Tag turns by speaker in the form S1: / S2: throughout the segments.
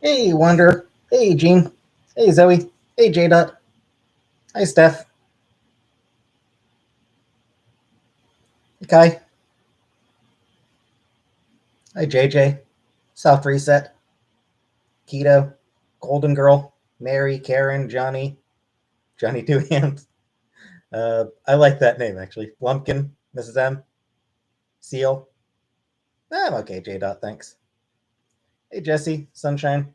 S1: Hey, Wonder. Hey, Gene. Hey, Zoe. Hey, J Dot. Hi, Steph. Hey, Kai. Hi, JJ. Soft Reset. Keto. Golden Girl. Mary, Karen, Johnny. Johnny Two Hands. I like that name, actually. Lumpkin. Mrs. M. Seal. I'm okay, J Dot. Thanks. Hey, Jesse. Sunshine.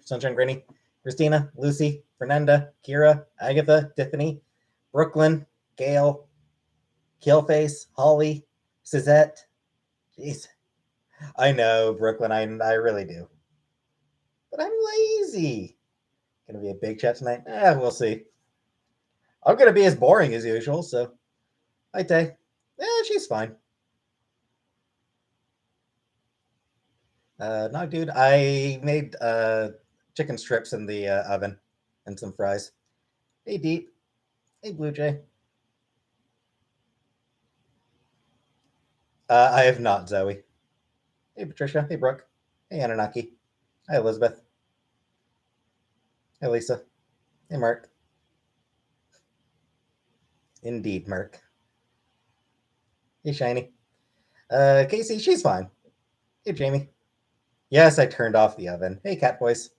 S1: Sunshine Granny. Christina. Lucy. Fernanda. Kira. Agatha. Tiffany. Brooklyn. Gail. Killface. Holly. Suzette. Jeez. I know, Brooklyn. I really do. But I'm lazy. Gonna be a big chat tonight? We'll see. I'm gonna be as boring as usual, so. Hi, Tay. She's fine. No, dude, I made chicken strips in the oven and some fries. Hey, Deep. Hey, Blue Jay. I have not, Zoe. Hey, Patricia. Hey, Brooke. Hey, Anunnaki. Hi, Elizabeth. Hey, Lisa. Hey, Mark. Indeed, Mark. Hey, Shiny. Casey, she's fine. Hey, Jamie. Yes, I turned off the oven. Hey, Cat Boys.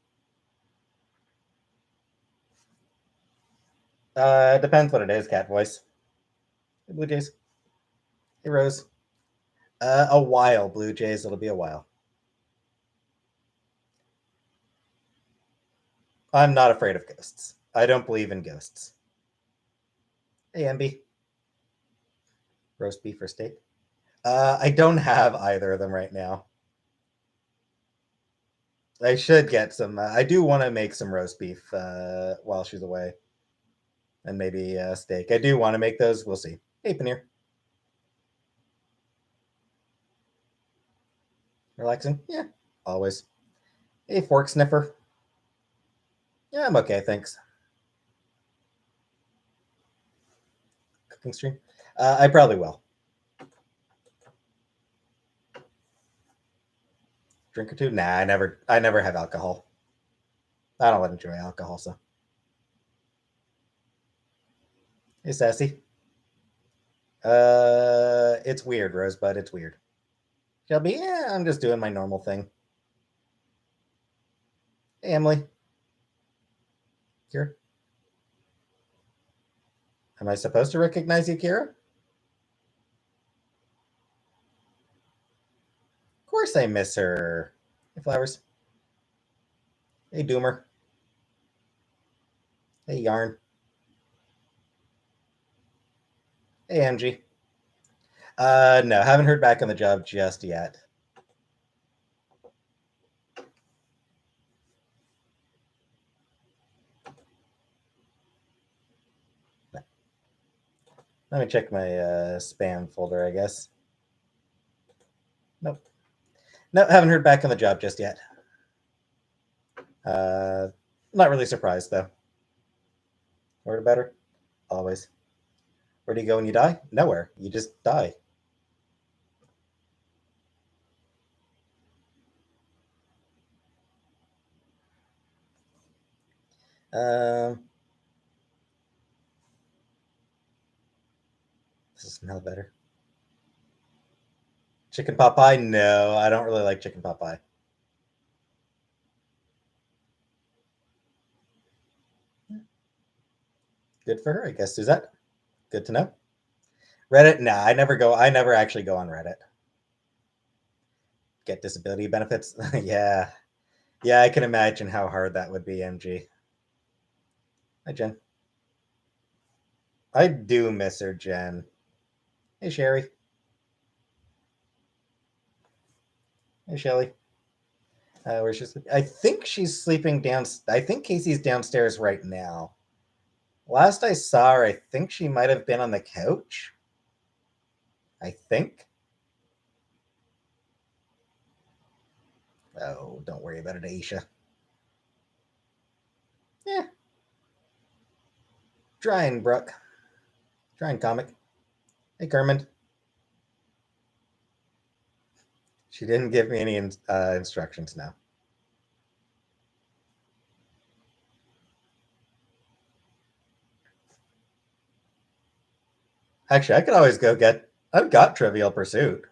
S1: Depends what it is, Cat Voice. Hey, Blue Jays. Hey, Rose. A while, Blue Jays. It'll be a while. I'm not afraid of ghosts. I don't believe in ghosts. Hey, MB. Roast beef or steak? I don't have either of them right now. I should get some. I do want to make some roast beef while she's away. And maybe steak. I do want to make those. We'll see. Hey, Paneer. Relaxing? Yeah, always. Hey, Fork Sniffer. Yeah, I'm okay, thanks. Cooking stream? I probably will. Drink or two? Nah, I never have alcohol. I don't enjoy alcohol, so. Hey, Sassy. It's weird, Rosebud. It's weird. Shelby, yeah, I'm just doing my normal thing. Hey, Emily. Kira. Am I supposed to recognize you, Kira? Of course I miss her. Hey, Flowers. Hey, Doomer. Hey, Yarn. Hey, MG. No, haven't heard back on the job just yet. Let me check my spam folder, I guess. Nope. No, haven't heard back on the job just yet. Not really surprised, though. Word better? Always. Where do you go when you die? Nowhere. You just die. This smell better. Chicken pot pie? No, I don't really like chicken pot pie. Good for her, I guess. Is that good to know? Reddit? Nah, I never go. I never actually go on Reddit. Get disability benefits? Yeah. Yeah, I can imagine how hard that would be, MG. Hi, Jen. I do miss her, Jen. Hey, Sherry. Hey, Shelly. Where's she? I think she's sleeping down. I think Casey's downstairs right now. Last I saw her, I think she might have been on the couch. I think. Oh, don't worry about it, Aisha. Yeah. Trying, Brooke. Trying, comic. Hey, Kermit. She didn't give me any instructions now. Actually, I could always go get. I've got Trivial Pursuit.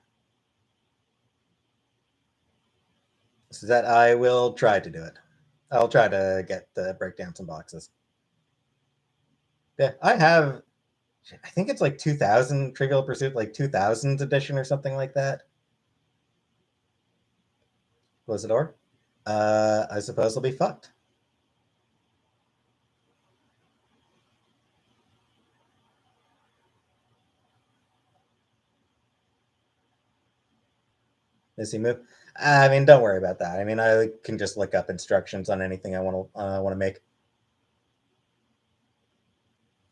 S1: So that I will try to do it. I'll try to break down some boxes. Yeah, I have. I think it's like 2000 Trivial Pursuit, like 2000s edition or something like that. Close the door. I suppose I'll be fucked. Does he move? I mean, don't worry about that. I mean, I can just look up instructions on anything I want to make.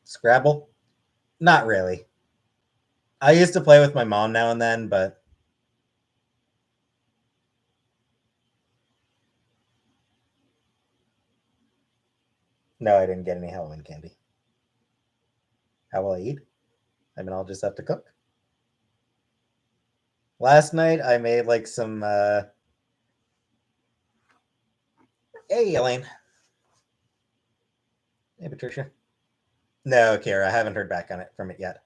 S1: Scrabble? Not really. I used to play with my mom now and then, but no, I didn't get any Halloween candy. How will I eat? I mean, I'll just have to cook. Last night I made like some. Hey, Elaine. Hey, Patricia. No, Kara, I haven't heard back on it from it yet.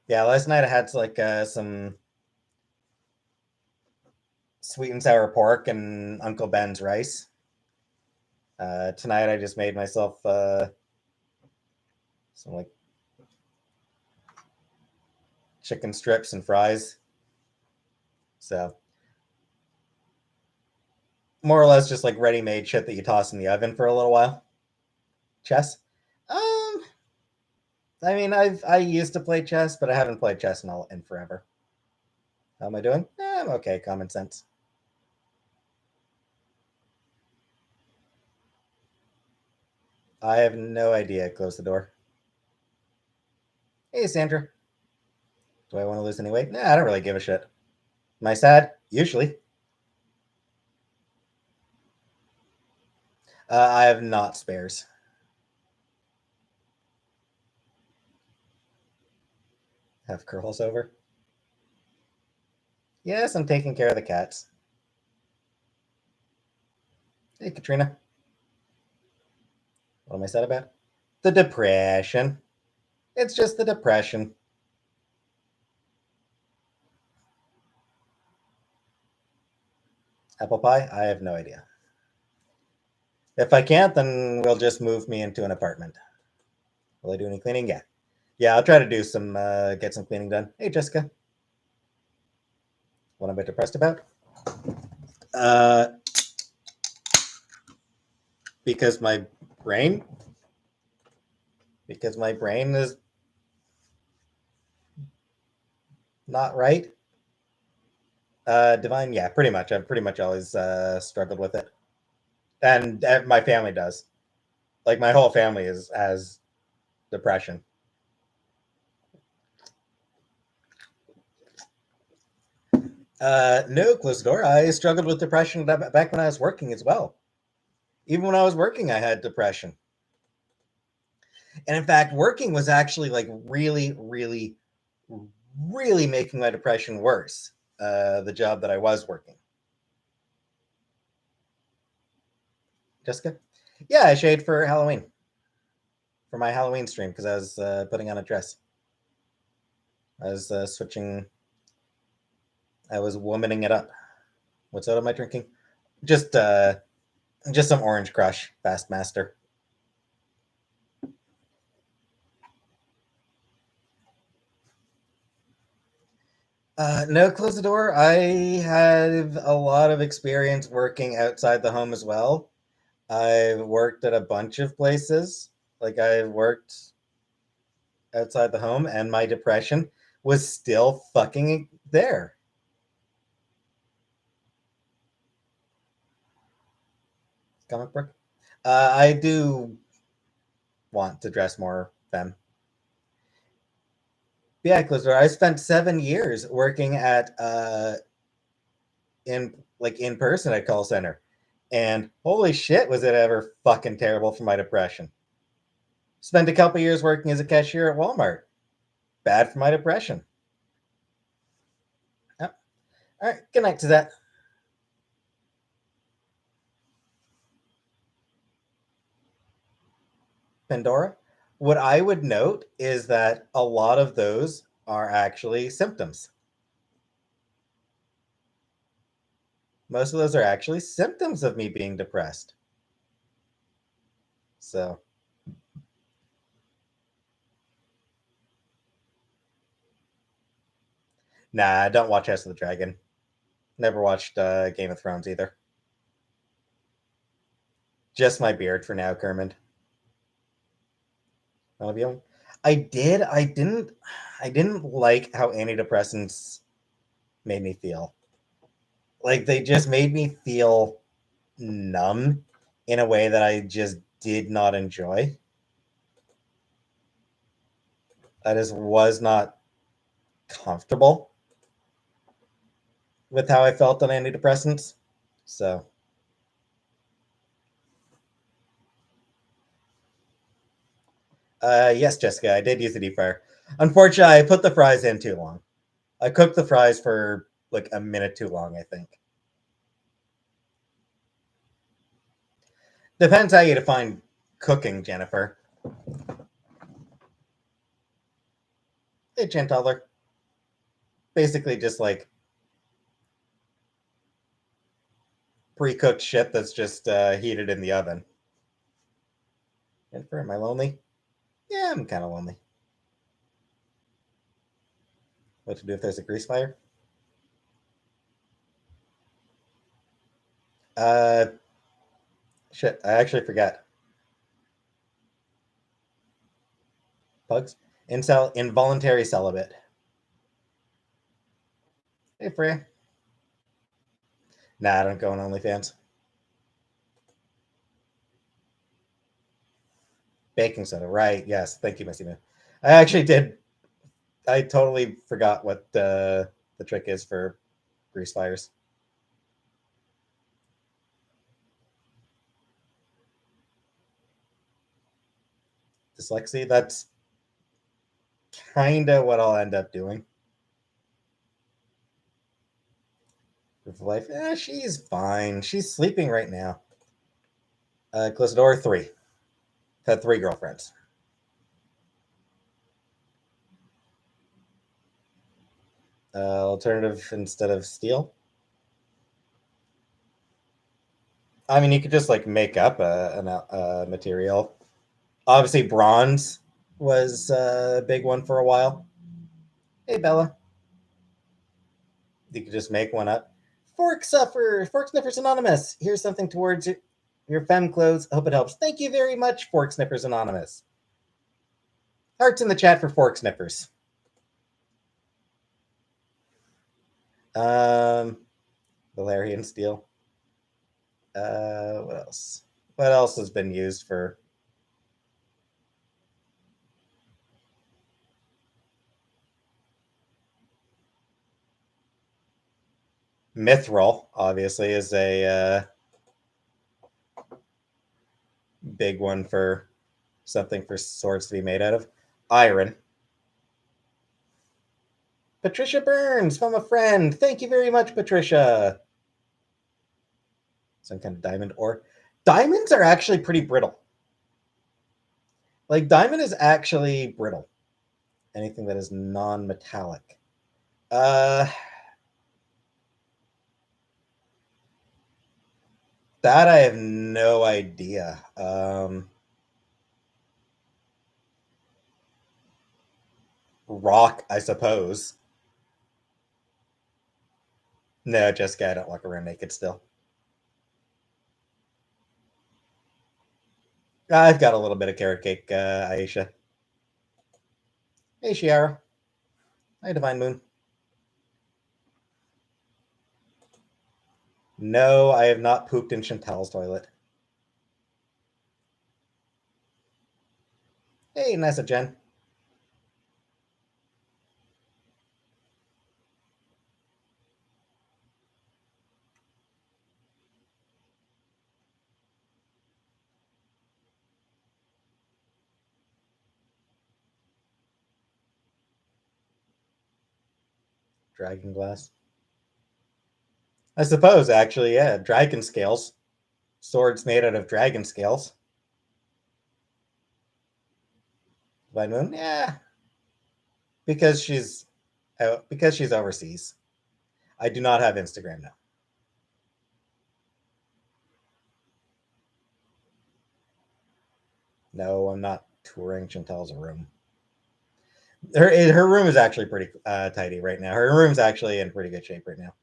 S1: Yeah, last night I had like some sweet and sour pork and Uncle Ben's rice. Tonight I just made myself some like chicken strips and fries. So more or less just like ready-made shit that you toss in the oven for a little while. Chess? Um, I mean, I used to play chess, but I haven't played chess in forever. How am I doing? I'm okay. Common sense. I have no idea. Close the door. Hey, Sandra. Do I want to lose any weight? Nah, I don't really give a shit. Am I sad? Usually. I have not spares. Have curls over. Yes, I'm taking care of the cats. Hey, Katrina. What am I sad about? The depression. It's just the depression. Apple pie? I have no idea. If I can't, then we'll just move me into an apartment. Will I do any cleaning? Yeah. Yeah, I'll try to do some, get some cleaning done. Hey, Jessica. What I'm a bit depressed about? Uh, because my brain, because my brain is not right. Divine, yeah, pretty much. I've pretty much always struggled with it, and my family does. Like my whole family is has depression. No, closed door. I struggled with depression back when I was working as well. Even when I was working, I had depression. And in fact, working was actually like really, really, really making my depression worse. The job that I was working. Jessica? Yeah, I shaved for Halloween, for my Halloween stream, because I was putting on a dress. I was switching, I was womaning it up. What soda am I drinking? Just uh, just some Orange Crush, Fast Master. No, close the door. I have a lot of experience working outside the home as well. I've worked at a bunch of places. Like I've worked outside the home, and my depression was still fucking there. Comic book. I do want to dress more femme. Yeah, close the door. I spent 7 years working at in person at call center, and holy shit, was it ever fucking terrible for my depression. Spent a couple years working as a cashier at Walmart. Bad for my depression. Yep. All right, connect to that. Pandora. What I would note is that a lot of those are actually symptoms. Most of those are actually symptoms of me being depressed. So, nah, I don't watch House of the Dragon. Never watched Game of Thrones either. Just my beard for now, Kermit. None of you? I did. I didn't. I didn't like how antidepressants made me feel. Like they just made me feel numb in a way that I just did not enjoy. I just was not comfortable with how I felt on antidepressants. So, yes, Jessica, I did use the deep fryer. Unfortunately, I put the fries in too long. I cooked the fries for like a minute too long, I think. Depends how you define cooking, Jennifer. Hey, Chanteller. Basically, just like pre-cooked shit that's just heated in the oven. Jennifer, am I lonely? Yeah, I'm kind of lonely. What to do if there's a grease fire? Uh, shit, I actually forgot. Bugs? Involuntary celibate. Hey, Freya. Nah, I don't go on OnlyFans. Baking soda, right? Yes, thank you, Missy Moo. I actually did. I totally forgot what the trick is for grease fires. Dyslexia. That's kind of what I'll end up doing. With life, she's fine. She's sleeping right now. Close the door. Three. Had three girlfriends. Alternative instead of steel. I mean, you could just like make up a material. Obviously, bronze was a big one for a while. Hey, Bella, you could just make one up. Fork Sniffers Anonymous. Here's something towards your femme clothes. Hope it helps. Thank you very much, Fork Sniffers Anonymous. Hearts in the chat for Fork Sniffers. Um, Valerian steel. What else? What else has been used for? Mithril, obviously, is a big one for something for swords to be made out of. Iron. Patricia Burns from a friend. Thank you very much, Patricia. Some kind of diamond ore. Diamonds are actually pretty brittle. Like diamond is actually brittle. Anything that is non-metallic. Uh that I have no idea. Rock, I suppose. No, Jessica, I don't walk around naked still. I've got a little bit of carrot cake, Aisha. Hey, Shiara. Hi, Divine Moon. No, I have not pooped in Chantal's toilet. Hey, Nessa Jen. Dragon glass. I suppose, actually, yeah. Dragon scales. Swords made out of dragon scales. Divine Moon? Yeah. because she's overseas. I do not have Instagram now. No, I'm not touring Chantal's room. Her room is actually pretty tidy right now. Her room's actually in pretty good shape right now.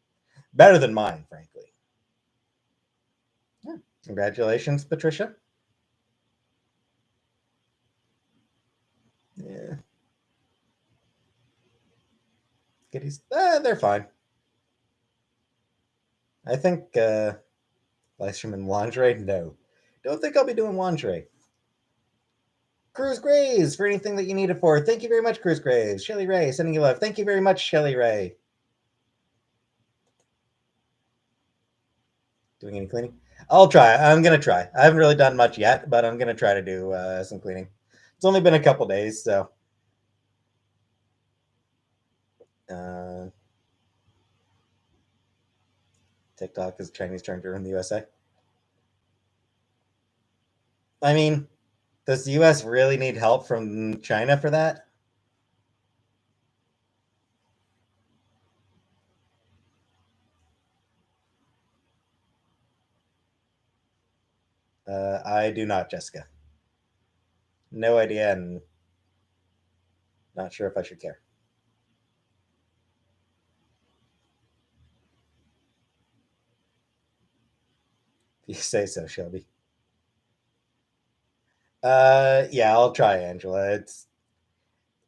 S1: Better than mine, frankly. Yeah. Congratulations, Patricia. Yeah. Kitties, they're fine. I think live stream in lingerie. No, don't think I'll be doing lingerie. Cruz Graves for anything that you need it for. Thank you very much, Cruz Graves. Shelly Ray sending you love. Thank you very much, Shelly Ray. Doing any cleaning? I'll try. I'm gonna try. I haven't really done much yet, but I'm gonna try to do some cleaning. It's only been a couple days, so. Uh, TikTok is Chinese trying to ruin the USA. I mean, does the US really need help from China for that? I do not, Jessica. No idea, and not sure if I should care. If you say so, Shelby. Yeah, I'll try, Angela. It's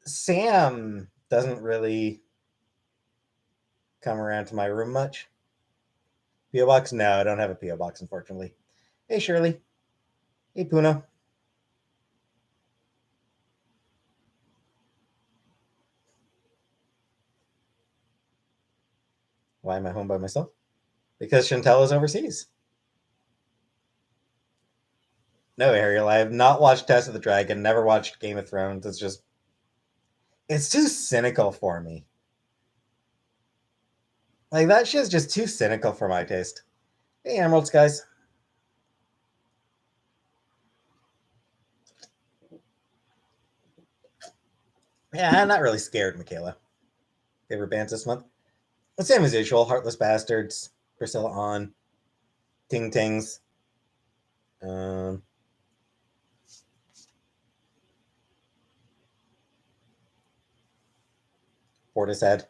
S1: Sam doesn't really come around to my room much. PO box? No, I don't have a PO box, unfortunately. Hey, Shirley. Hey, Puno. Why am I home by myself? Because Chantel is overseas. No, Ariel, I have not watched Test of the Dragon, never watched Game of Thrones. It's too cynical for me. Like, that shit's just too cynical for my taste. Hey, Emeralds, guys. Yeah, I'm not really scared, Michaela. Favorite bands this month? The same as usual. Heartless Bastards, Priscilla On, Ting Tings. Um, Portishead.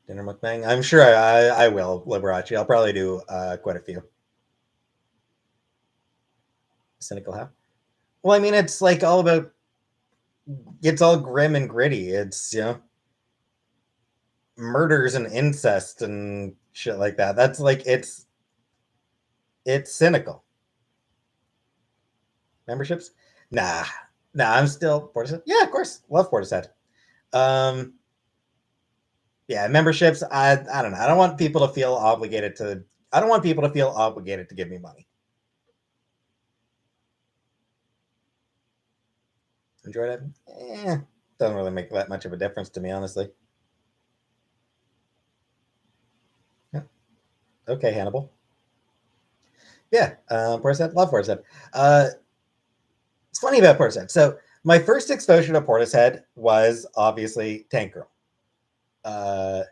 S1: Dinner mukbang. I'm sure I will, Liberace. I'll probably do quite a few. Cynical how? Well, I mean, it's like all about. It's all grim and gritty. It's murders and incest and shit like that. That's like it's cynical. Memberships? Nah, nah. I'm still Portishead. Yeah, of course, love Portishead. Um, yeah, memberships. I don't know. I don't want people to feel obligated to. I don't want people to feel obligated to give me money. Enjoyed it? Doesn't really make that much of a difference to me, honestly. Yeah. Okay, Hannibal. Yeah, Portishead. Love Portishead. It's funny about Portishead. So my first exposure to Portishead was obviously Tank Girl. Uh,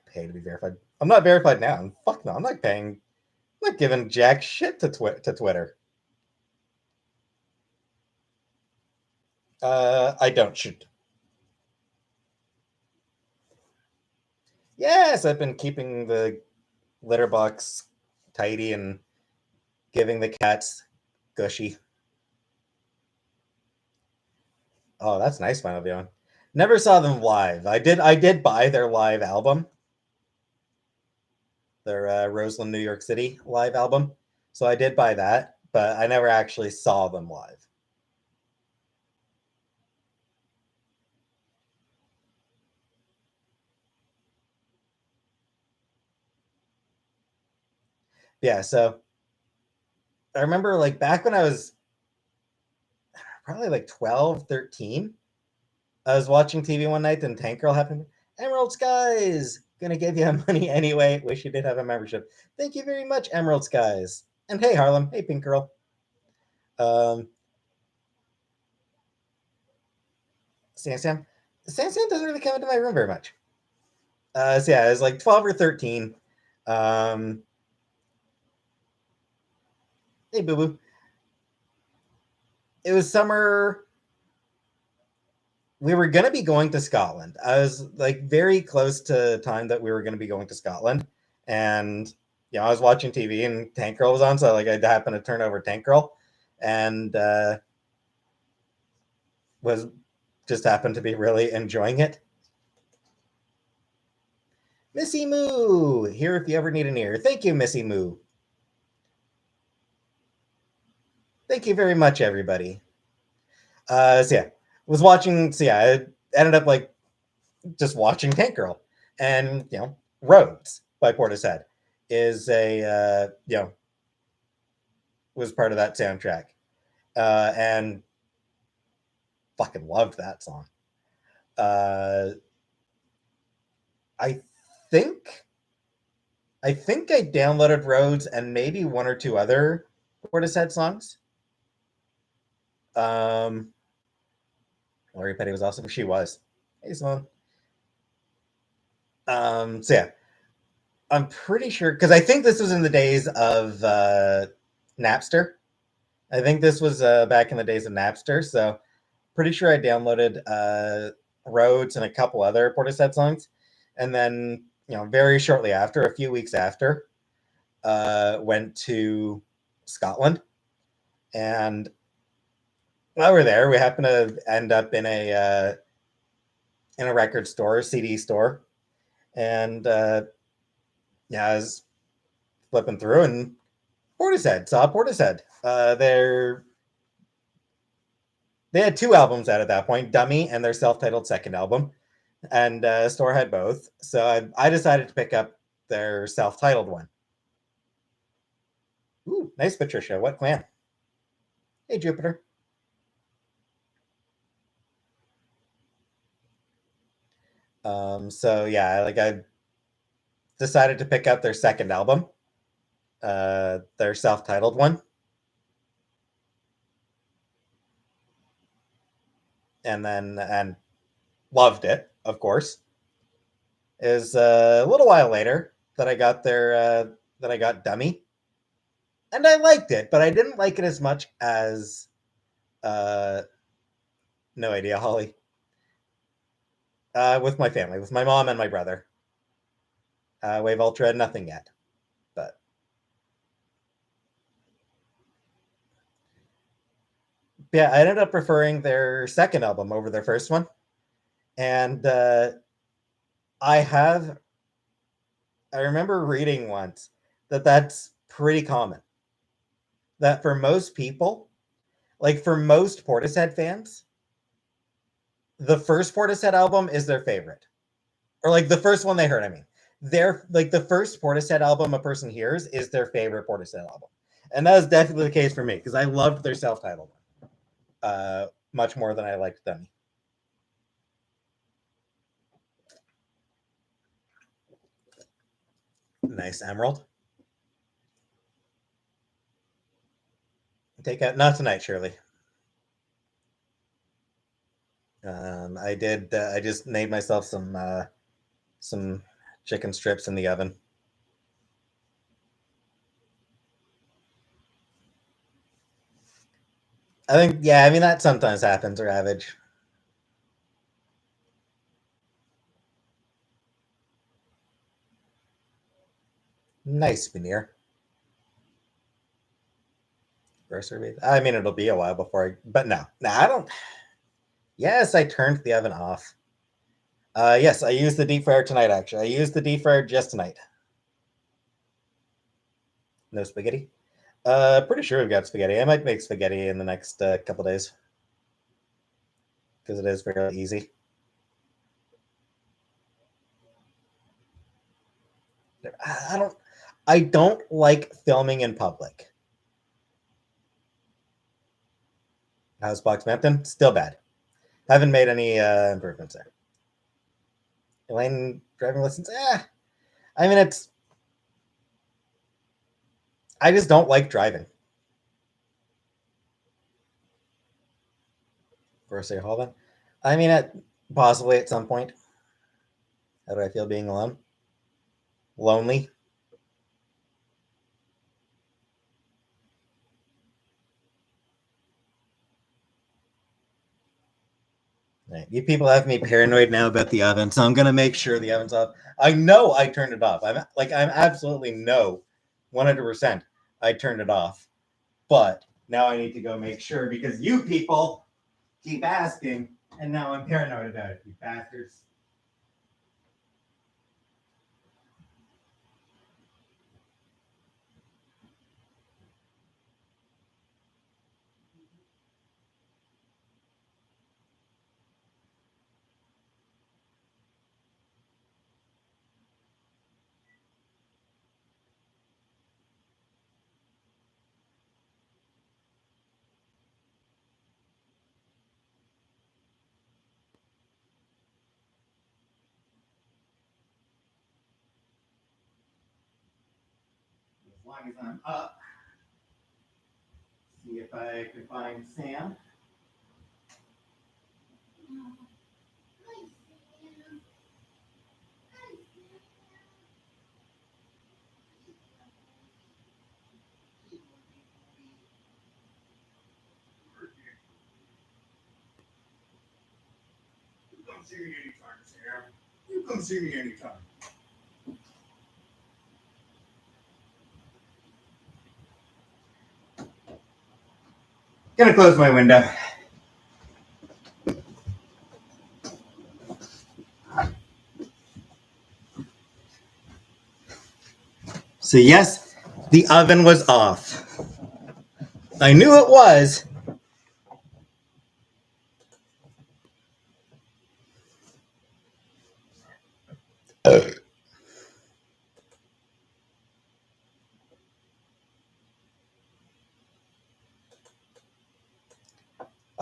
S1: pay to be verified. I'm not verified now. Fuck no. I'm not paying. I'm not giving jack shit to Twitter. I don't shoot. Yes, I've been keeping the litter box tidy and giving the cats gushy. Oh, that's nice, Final Beyond. Never saw them live. I did buy their live album, their Roseland, New York City live album. So I did buy that, but I never actually saw them live. Yeah, so I remember like back when I was probably like 12, 13, I was watching TV one night and Tank Girl happened. Emerald Skies, gonna give you money anyway. Wish you did have a membership. Thank you very much, Emerald Skies. And hey, Harlem. Hey, Pink Girl. Um, Sam doesn't really come into my room very much. So yeah, I was like 12 or 13. Um, hey, boo boo. It was summer. We were gonna be going to Scotland. I was like very close to time that we were gonna be going to Scotland, and I was watching TV and Tank Girl was on, so like I happened to turn over Tank Girl, and was just happened to be really enjoying it. Missy Moo here if you ever need an ear. Thank you, Missy Moo. Thank you very much, everybody. So yeah, was watching. So yeah, I ended up like just watching Tank Girl, and Roads by Portishead is a was part of that soundtrack, and fucking loved that song. Uh, I think I downloaded Roads and maybe one or two other Portishead songs. Lori Petty was awesome. She was. Hey, Simone. So yeah, I'm pretty sure because I think this was in the days of Napster. I think this was back in the days of Napster. So pretty sure I downloaded Roads and a couple other Portishead songs, and then very shortly after, a few weeks after, went to Scotland, and while we're there, we happened to end up in a record store, CD store, and I was flipping through and saw Portishead. They had two albums out at that point, Dummy and their self-titled second album, and store had both. So I decided to pick up their self-titled one. Ooh, nice, Patricia. What clan? Hey, Jupiter. So yeah, like I decided to pick up their second album, their self-titled one, and loved it. Of course, is a little while later that I got that I got Dummy, and I liked it, but I didn't like it as much as uh, No Idea Holly. With my family, with my mom and my brother. Wave Ultra, nothing yet, but yeah, I ended up preferring their second album over their first one, and I have I remember reading once that that's pretty common. That for most people, like for most Portishead fans, the first Portishead album is their favorite, or like the first one they heard. I mean, their like the first Portishead album a person hears is their favorite Portishead album, and that is definitely the case for me because I loved their self-titled one much more than I liked Dummy. Nice Emerald. Take out not tonight, Shirley. I did. I just made myself some chicken strips in the oven. I think, yeah, I mean, that sometimes happens, Ravage. Nice veneer. Grocery. I mean, it'll be a while before but no, I don't. Yes, I turned the oven off. Yes, I used the deep fryer tonight, actually. I used the deep fryer just tonight. No spaghetti? Pretty sure we've got spaghetti. I might make spaghetti in the next couple days because it is fairly easy. I don't. I don't like filming in public. How's Box Mountain? Still bad. Haven't made any improvements there. Elaine driving lessons? I mean, it's. I just don't like driving. For City Hall then? I mean, possibly at some point. How do I feel being alone? Lonely. Right. You people have me paranoid now about the oven, so I'm gonna make sure the oven's off. I know I turned it off. I'm absolutely no, 100%. I turned it off, but now I need to go make sure because you people keep asking, and now I'm paranoid about it. You bastards. As long as I'm up, see if I can find Sam. You come see me anytime, Sam. You come see me anytime. Gonna close my window. So yes, the oven was off. I knew it was.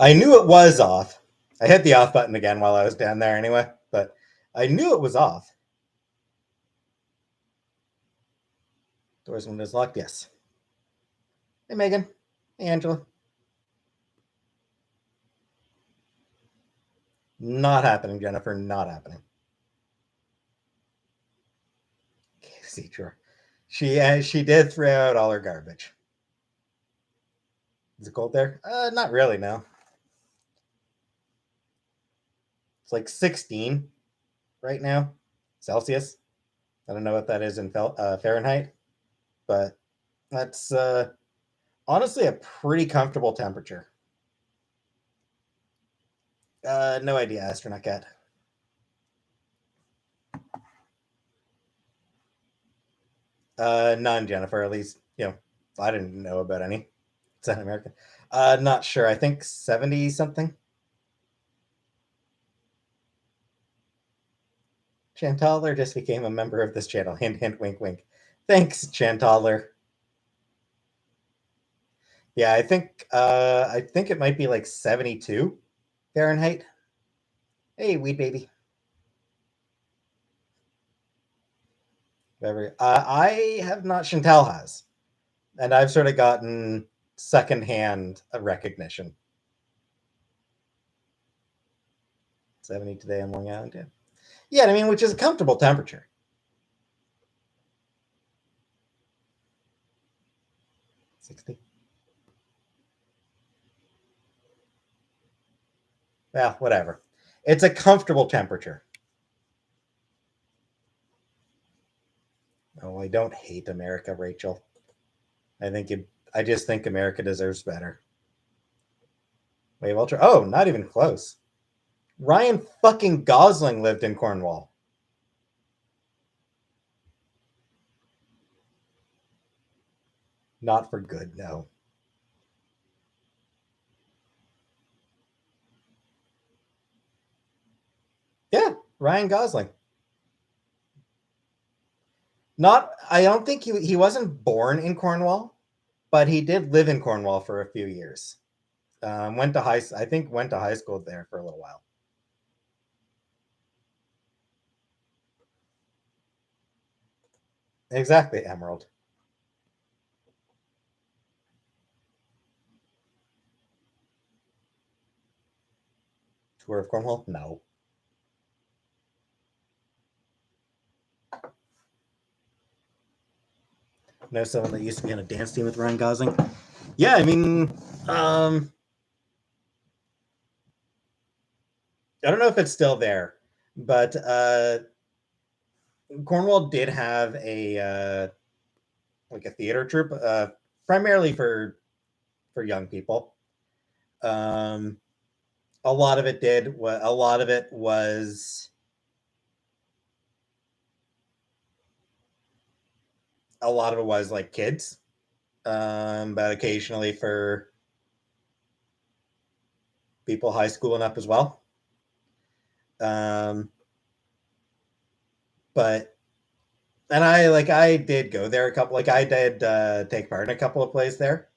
S1: I knew it was off. I hit the off button again while I was down there anyway, but I knew it was off. Doors and windows locked, yes. Hey, Megan. Hey, Angela. Not happening, Jennifer. Not happening. See, sure. She did throw out all her garbage. Is it cold there? Not really. No. It's like 16 right now, Celsius. I don't know what that is in Fahrenheit, but that's honestly a pretty comfortable temperature. No idea, astronaut cat. None, Jennifer. At least I didn't know about any. It's in America. Not sure. I think 70 something. Chantaller just became a member of this channel. Hint, hint, wink, wink. Thanks, Chantaller. Yeah, I think it might be like 72 Fahrenheit. Hey, weed baby. Whatever. I have not. Chantal has, and I've sort of gotten secondhand recognition. 70 today on Long Island. Yeah. Yeah, I mean, which is a comfortable temperature. 60. Yeah, whatever. It's a comfortable temperature. Oh, I don't hate America, Rachel. I just think America deserves better. Wave Ultra. Oh, not even close. Ryan fucking Gosling lived in Cornwall. Not for good, no. Yeah, Ryan Gosling. Not, I don't think he wasn't born in Cornwall, but he did live in Cornwall for a few years. I think went to high school there for a little while. Exactly, Emerald. Tour of Cornwall? No. Know someone that used to be on a dance team with Ryan Gosling? Yeah, I mean, I don't know if it's still there, but Cornwall did have a like a theater troupe, primarily for young people. A lot of it did. A lot of it was. A lot of it was like kids, but occasionally for people high school and up as well. But and I did go there a couple. Like I did take part in a couple of plays there.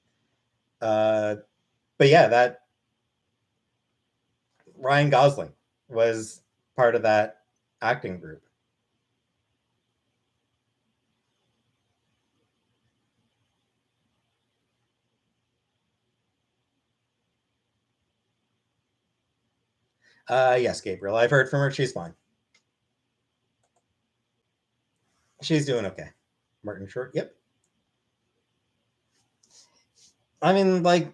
S1: But yeah, that Ryan Gosling was part of that acting group. Yes, Gabriel. I've heard from her. She's fine. She's doing okay. Martin Short. Yep. I mean, like,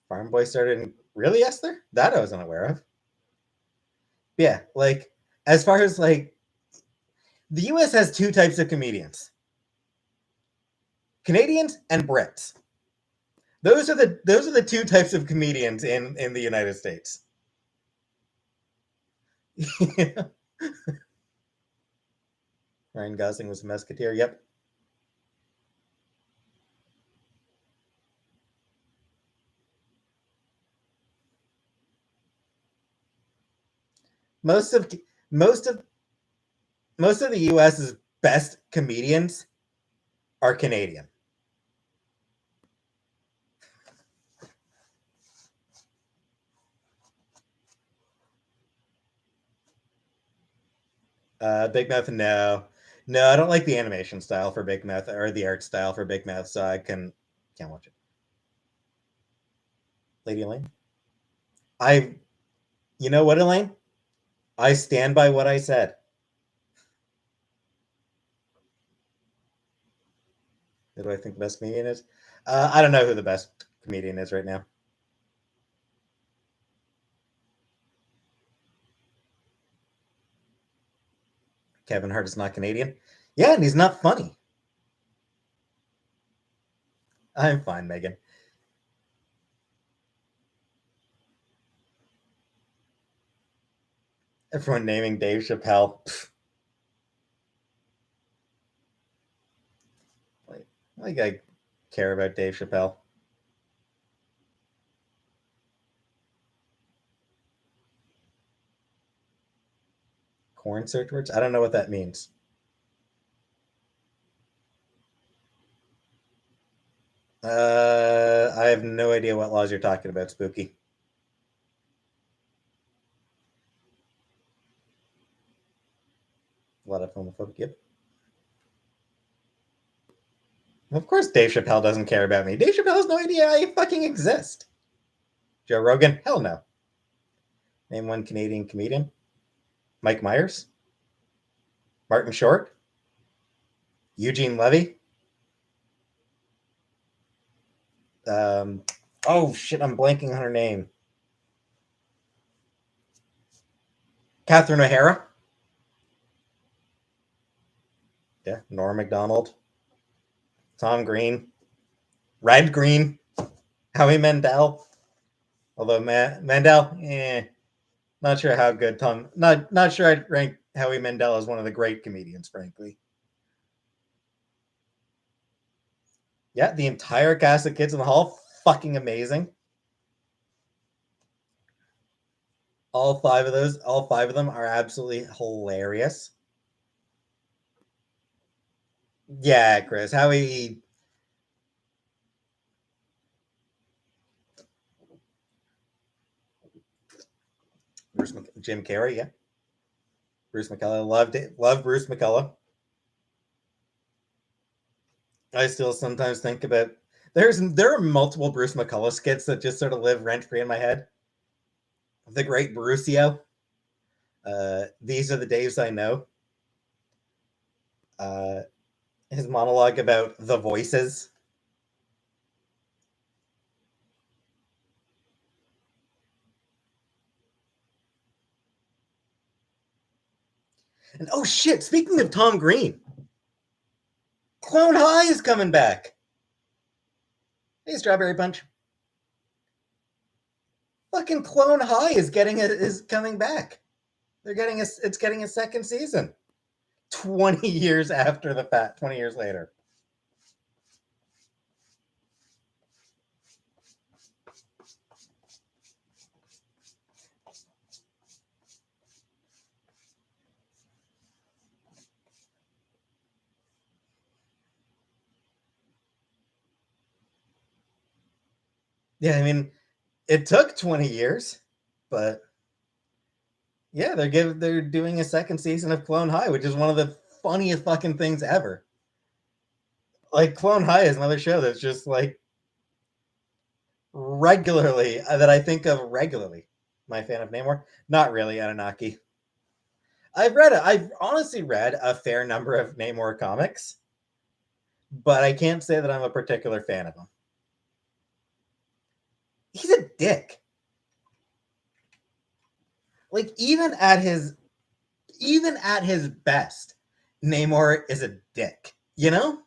S1: Farm Boy started in really Esther? That I wasn't aware of. Yeah, like as far as like the US has two types of comedians. Canadians and Brits. Those are the two types of comedians in the United States. Ryan Gosling was a musketeer. Yep. Most of most of most of the US's best comedians are Canadian. Big Mouth, no, no, I don't like the animation style for Big Mouth or the art style for Big Mouth, so I can't watch it. Lady Elaine, I, you know what, Elaine, I stand by what I said. Who do I think the best comedian is? I don't know who the best comedian is right now. Kevin Hart is not Canadian. Yeah, and he's not funny. I'm fine, Megan. Everyone naming Dave Chappelle. Like I care about Dave Chappelle. Corn search words? I don't know what that means. I have no idea what laws you're talking about, Spooky. A lot of homophobic. Yep. Of course, Dave Chappelle doesn't care about me. Dave Chappelle has no idea I fucking exist. Joe Rogan? Hell no. Name one Canadian comedian. Mike Myers? Martin Short? Eugene Levy? Um, oh shit, I'm blanking on her name. Catherine O'Hara? Yeah. Norm Macdonald? Tom Green? Red Green? Howie Mandel? Although Mandel, not sure how good Tom. Not sure I'd rank Howie Mandel as one of the great comedians, frankly. Yeah, the entire cast of Kids in the Hall, fucking amazing. All five of them are absolutely hilarious. Yeah, Chris, Howie. Jim Carrey, yeah. Bruce McCullough, loved it. Loved Bruce McCullough. I still sometimes think about there are multiple Bruce McCullough skits that just sort of live rent free in my head. The Great Brucio. These are the days I know. Uh, his monologue about the voices. And oh shit! Speaking of Tom Green, Clone High is coming back. Hey, Strawberry Punch. Fucking Clone High is coming back. It's getting a second season. 20 years after the fact, 20 years later. Yeah, I mean, it took 20 years, but yeah, they're doing a second season of Clone High, which is one of the funniest fucking things ever. Like Clone High is another show that's just like regularly that I think of regularly. Am I a fan of Namor? Not really, Anunnaki. I've honestly read a fair number of Namor comics, but I can't say that I'm a particular fan of him. He's a dick. Like even at his best, Namor is a dick. You know?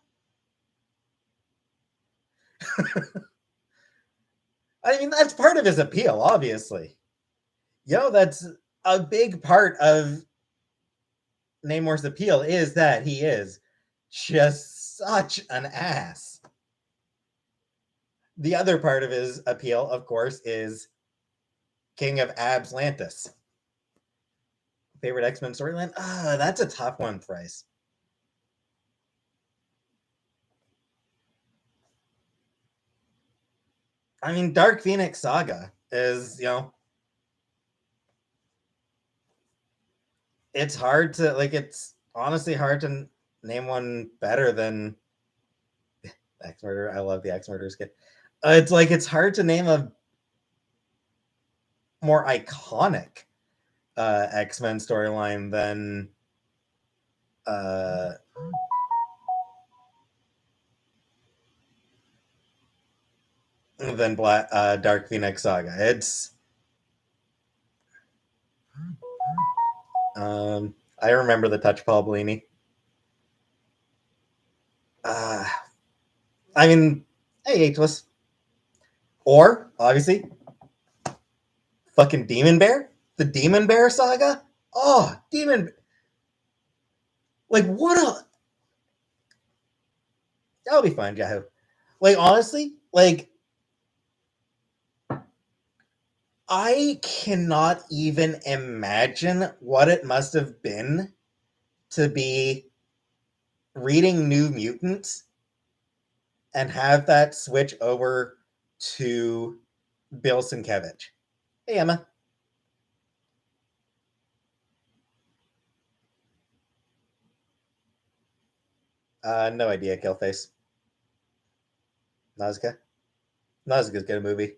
S1: I mean, that's part of his appeal, obviously. That's a big part of Namor's appeal is that he is just such an ass. The other part of his appeal, of course, is King of Abslantis. Favorite X-Men storyline? That's a tough one, Thrice. I mean, Dark Phoenix Saga is, it's hard to like. It's honestly hard to name one better than X Murder. I love the X Murder skit. It's like it's hard to name a more iconic X Men storyline uh, than Dark Phoenix Saga. It's I remember the touch Paul Bellini. Uh, I mean, hey, Ageless. Or obviously, fucking Demon Bear, the Demon Bear saga. Oh, Demon! Like what a that'll be fine, Yahoo. Like honestly, like I cannot even imagine what it must have been to be reading New Mutants and have that switch over to Bill Sienkiewicz. Hey, Emma. No idea, Killface. Nazca. Nazca's good movie.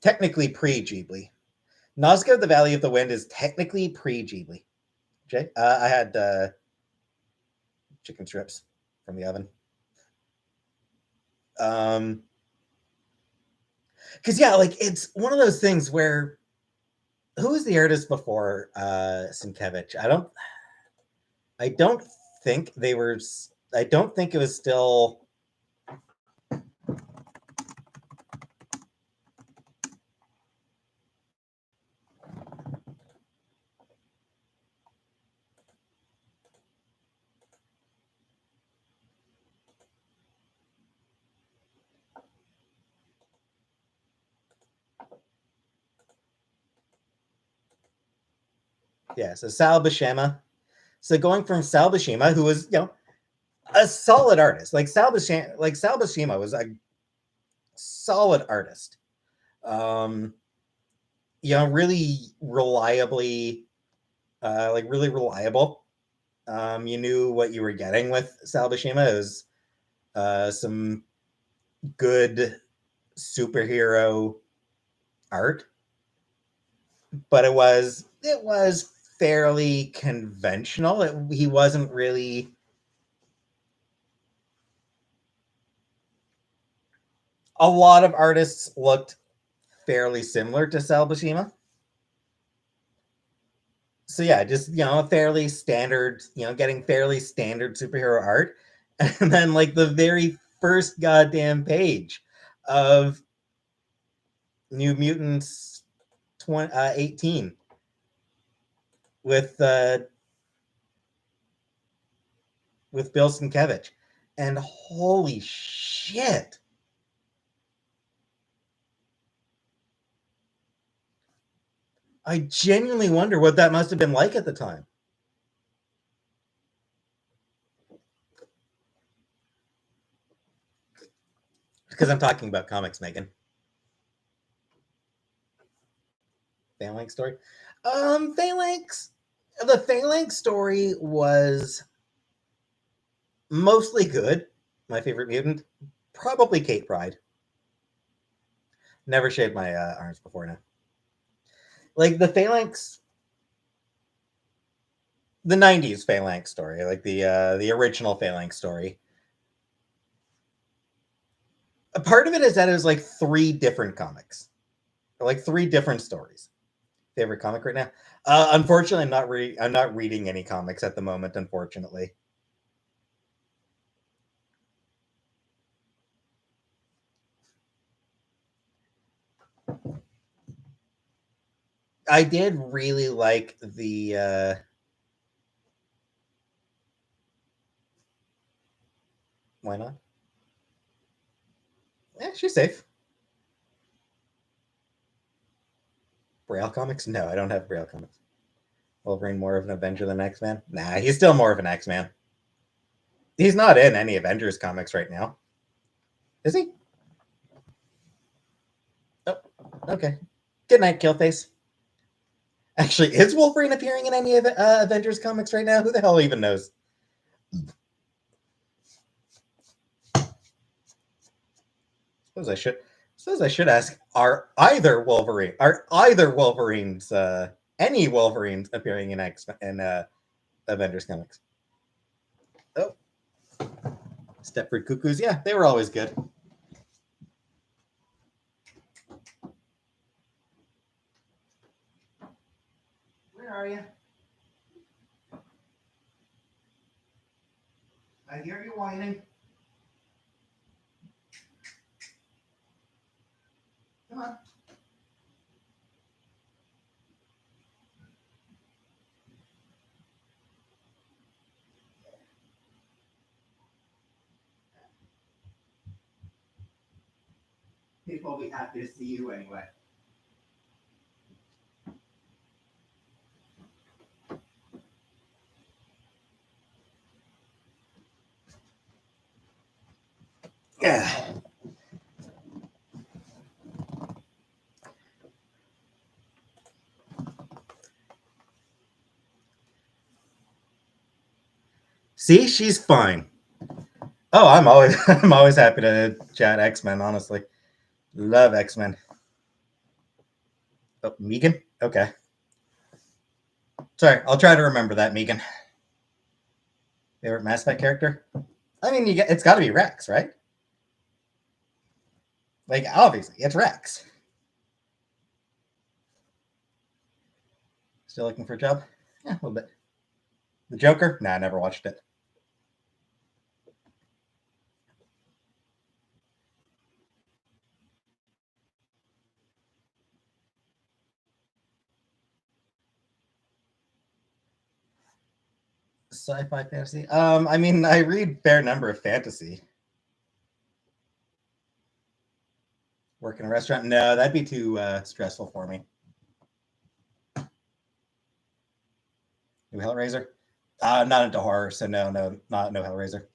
S1: Technically pre-Ghibli. Nazca, The Valley of the Wind is technically pre-Ghibli. Jay? I had chicken strips from the oven. Because yeah, like it's one of those things where who was the artist before Sienkiewicz? I don't think they were. I don't think it was still. Yeah, so Sal Buscema. So going from Sal Buscema, who was a solid artist, like Sal Buscema was a solid artist. Really reliably, like really reliable. You knew what you were getting with Salvashima. It was some good superhero art, but it was fairly conventional. He wasn't really. A lot of artists looked fairly similar to Salvashima. So yeah, just a fairly standard, getting fairly standard superhero art, and then like the very first goddamn page of New Mutants 18 with Bill Sienkiewicz, and holy shit, I genuinely wonder what that must have been like at the time. Because I'm talking about comics, Megan. Phalanx story. Phalanx. The Phalanx story was mostly good. My favorite mutant, probably Kate Pride. Never shaved my arms before now. Like the Phalanx, the '90s Phalanx story, like the original Phalanx story. A part of it is that it was like three different comics, or like three different stories. Favorite comic right now? Unfortunately, I'm not reading any comics at the moment. Unfortunately, I did really like the. Why not? Yeah, she's safe. Braille comics? No, I don't have Braille comics. Wolverine more of an Avenger than X-Man? Nah, he's still more of an X-Man. He's not in any Avengers comics right now. Is he? Oh, okay. Good night, Killface. Actually, is Wolverine appearing in any of Avengers comics right now? Who the hell even knows? Suppose I should. Suppose I should ask: Are either Wolverines any Wolverines appearing in Avengers comics? Oh, Stepford Cuckoos. Yeah, they were always good. Where are you? I hear you whining. Come on. People will be happy to see you anyway. Yeah. See, she's fine. Oh, I'm always I'm always happy to chat X-Men, honestly. Love X-Men. Oh, Megan? Okay. Sorry, I'll try to remember that, Megan. Favorite Mass Effect character? I mean, it's got to be Rex, right? Like, obviously, it's Rex. Still looking for a job? Yeah, a little bit. The Joker? Nah, I never watched it. Sci-fi fantasy? I mean, I read fair number of fantasy. Work in a restaurant? No, that'd be too stressful for me. New Hellraiser? Not into horror, so no Hellraiser.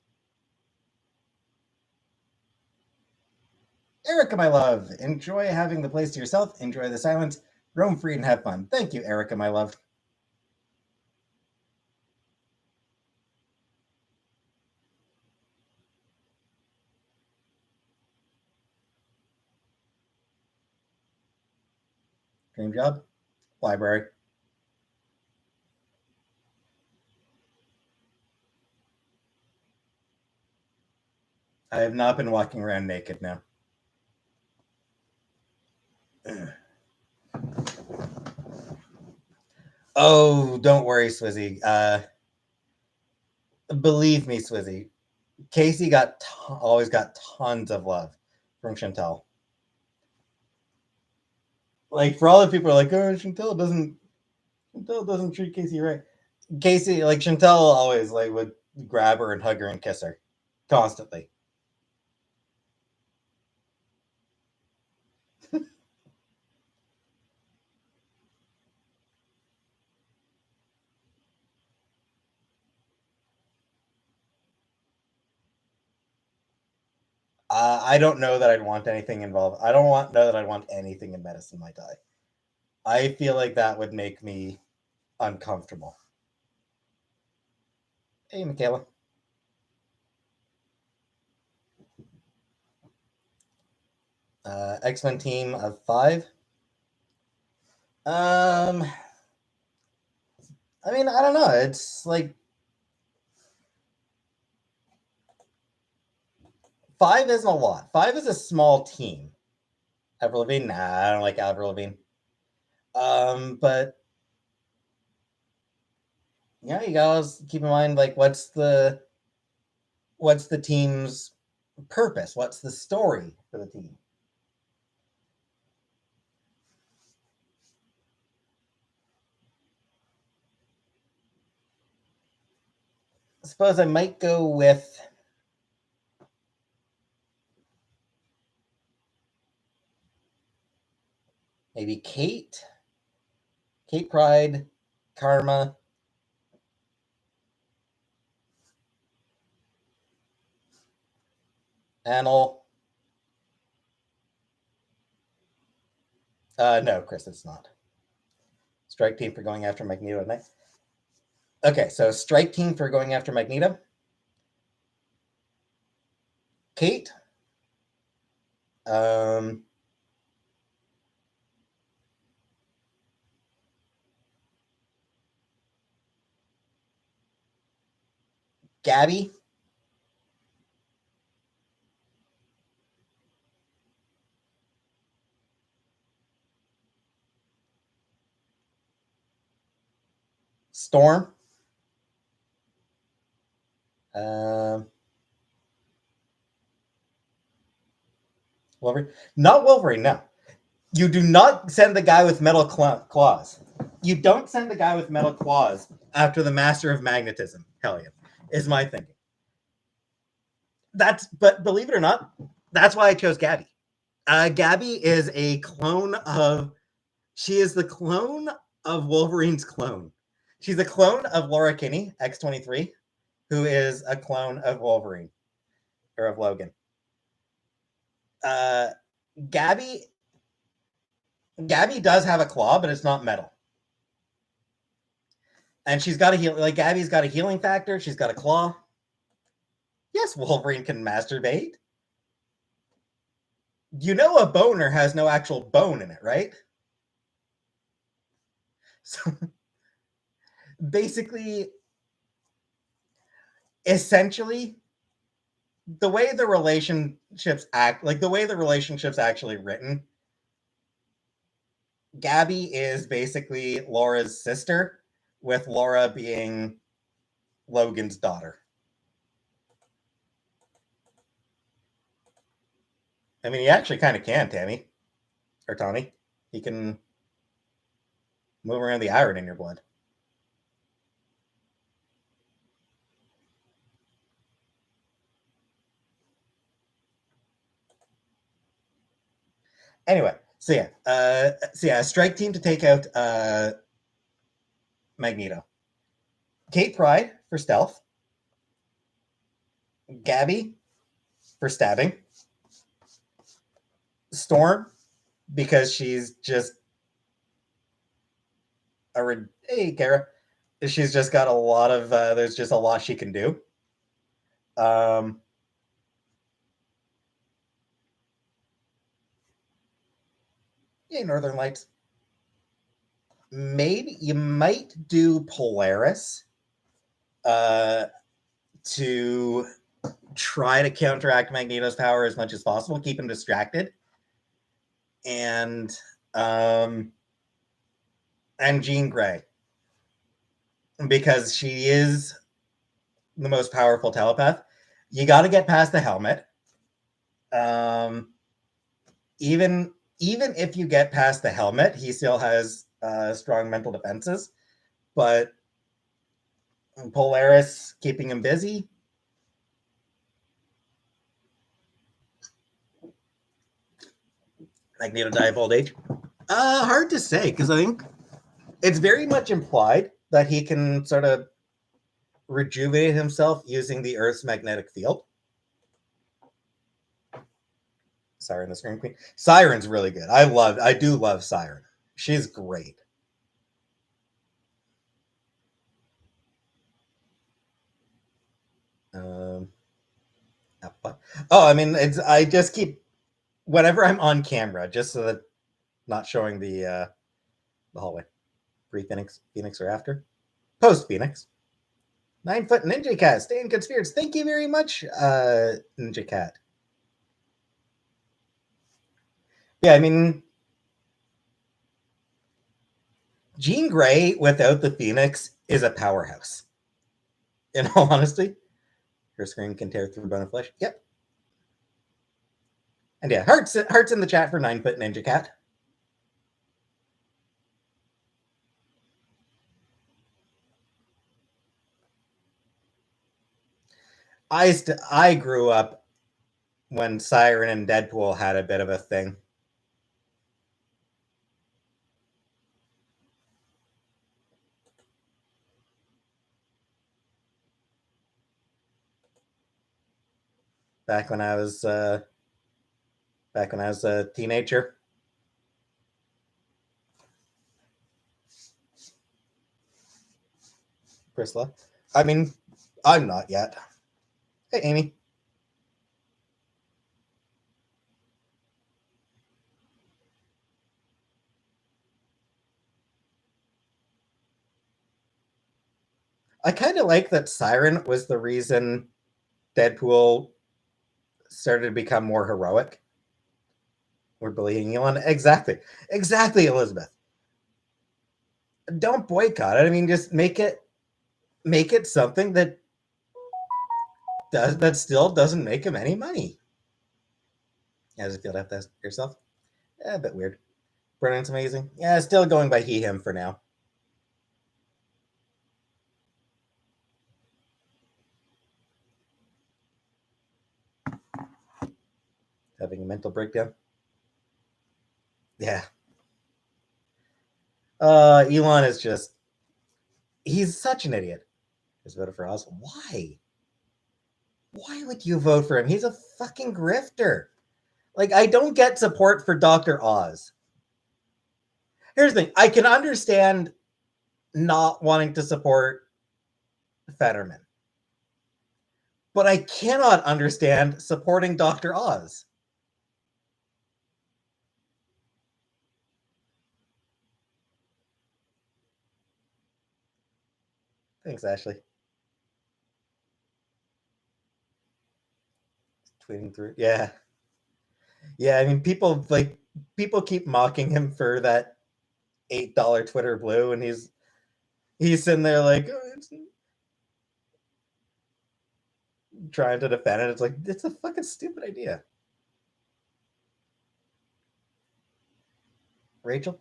S1: Erica, my love, enjoy having the place to yourself. Enjoy the silence. Roam free and have fun. Thank you, Erica, my love. Dream job? Library. I have not been walking around naked now. Oh, don't worry, Swizzy. Believe me, Swizzy. Casey always got tons of love from Chantel. Like for all the people are like, oh, Chantel doesn't treat Casey right. Casey, like Chantel, always like would grab her and hug her and kiss her constantly. I don't know that I'd want anything involved. I don't know that I'd want anything in medicine my die. I feel like that would make me uncomfortable. Hey, Michaela. X-Men team of 5. I mean, I don't know. It's like 5 isn't a lot. 5 is a small team. Avril Lavigne? Nah, I don't like Avril Lavigne. But yeah, you guys keep in mind, like, what's the team's purpose? What's the story for the team? I suppose I might go with maybe Kate Pride, Karma, Anil. No, Chris, it's not. Strike team for going after Magneto at night. Okay, so strike team for going after Magneto. Kate. Gabby. Storm. Wolverine. Not Wolverine, no. You do not send the guy with metal claws. You don't send the guy with metal claws after the Master of Magnetism. Hellion is my thinking. But believe it or not, that's why I chose Gabby. Gabby is a clone of. She is the clone of Wolverine's clone. She's a clone of Laura Kinney, X-23, who is a clone of Wolverine or of Logan. Gabby does have a claw, but it's not metal. And she's got Gabby's got a healing factor. She's got a claw. Yes, Wolverine can masturbate. You know a boner has no actual bone in it, right? So basically, essentially, the way the relationships actually written, Gabby is basically Laura's sister, with Laura being Logan's daughter. I mean, he actually kind of can, Tammy. Or Tommy. He can move around the iron in your blood. Anyway, so yeah, strike team to take out Magneto. Kate Pride for stealth. Gabby for stabbing. Storm because she's just hey, Kara. She's just got a lot of. There's just a lot she can do. Yay, Northern Lights. maybe you might do Polaris to try to counteract Magneto's power as much as possible, keep him distracted, and Jean Grey, because she is the most powerful telepath. You got to get past the helmet. Even if you get past the helmet, he still has strong mental defenses, but Polaris keeping him busy. Magneto die of old age. Hard to say, because I think it's very much implied that he can sort of rejuvenate himself using the Earth's magnetic field. Siren the Scream Queen. Siren's really good. I do love Siren. She's great. I mean, I just keep whenever I'm on camera, just so that not showing the hallway. Pre-Phoenix, Phoenix or after? Post-Phoenix. 9-foot Ninja Cat, stay in good spirits. Thank you very much, Ninja Cat. Yeah, I mean, Jean Grey without the Phoenix is a powerhouse. In all honesty, her scream can tear through bone and flesh. Yep. And yeah, hearts in the chat for 9-foot Ninja Cat. I grew up when Siren and Deadpool had a bit of a thing. Back when I was a teenager. Priscilla. I mean, I'm not yet. Hey, Amy. I kind of like that Siren was the reason Deadpool started to become more heroic. We're bullying Elon. Exactly, Elizabeth. Don't boycott it. I mean, just make it something that still doesn't make him any money. Yeah, does it feel to have to ask yourself? Yeah, a bit weird. Brennan's amazing. Yeah, still going by he, him for now. Having a mental breakdown. Yeah. Elon is just, he's such an idiot. Just voted for Oz. Why? Why would you vote for him? He's a fucking grifter. Like, I don't get support for Dr. Oz. Here's the thing. I can understand not wanting to support Fetterman. But I cannot understand supporting Dr. Oz. Thanks, Ashley. Tweeting through. Yeah. Yeah, I mean, people keep mocking him for that $8 Twitter blue, and he's sitting there like, trying to defend it. It's like, it's a fucking stupid idea. Rachel,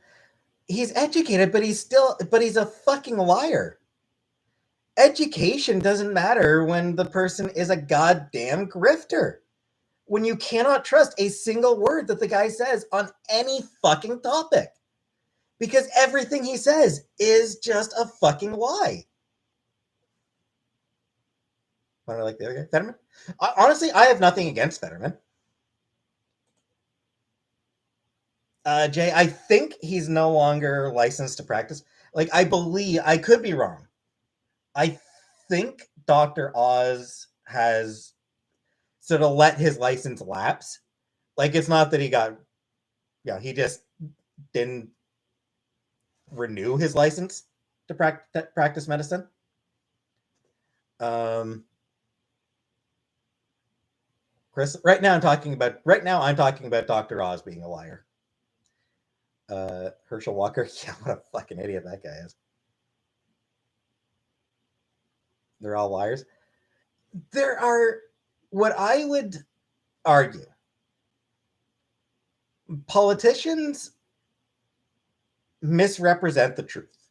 S1: he's educated, but he's a fucking liar. Education doesn't matter when the person is a goddamn grifter. When you cannot trust a single word that the guy says on any fucking topic. Because everything he says is just a fucking lie. What do I like the other guy? Fetterman? Honestly, I have nothing against Fetterman. Jay, I think he's no longer licensed to practice. Like, I believe, I could be wrong. I think Dr. Oz has sort of let his license lapse. Like, it's not that he got, he just didn't renew his license to practice medicine. Chris, right now I'm talking about Dr. Oz being a liar. Herschel Walker, yeah, what a fucking idiot that guy is. They're all liars. There are, what I would argue, politicians misrepresent the truth,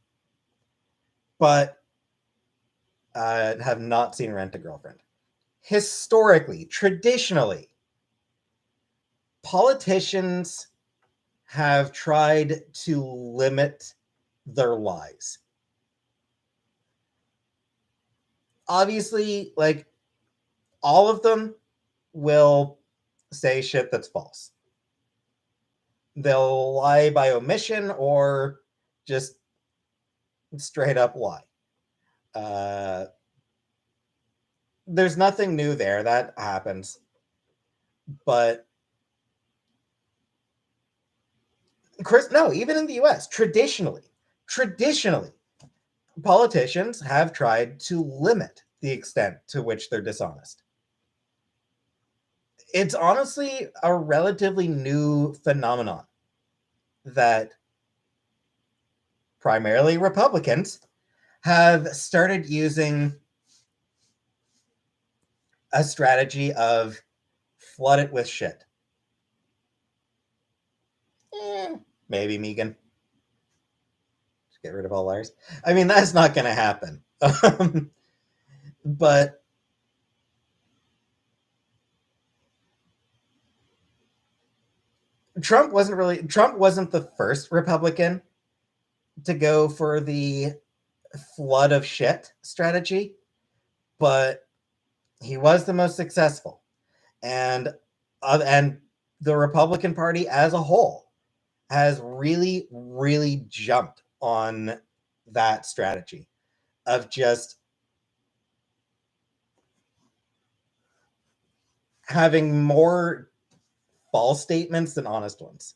S1: but have not seen Rent a Girlfriend. Historically, traditionally, politicians have tried to limit their lies. Obviously, like, all of them will say shit that's false. They'll lie by omission or just straight up lie. There's nothing new there. That happens. But Chris, no, even in the US, traditionally, politicians have tried to limit the extent to which they're dishonest. It's honestly a relatively new phenomenon that primarily Republicans have started using a strategy of flood it with shit. Maybe Megan. Just get rid of all liars. I mean, that's not going to happen. But Trump wasn't the first Republican to go for the flood of shit strategy, but he was the most successful. And the Republican Party as a whole has really, really jumped on that strategy of just having more false statements than honest ones.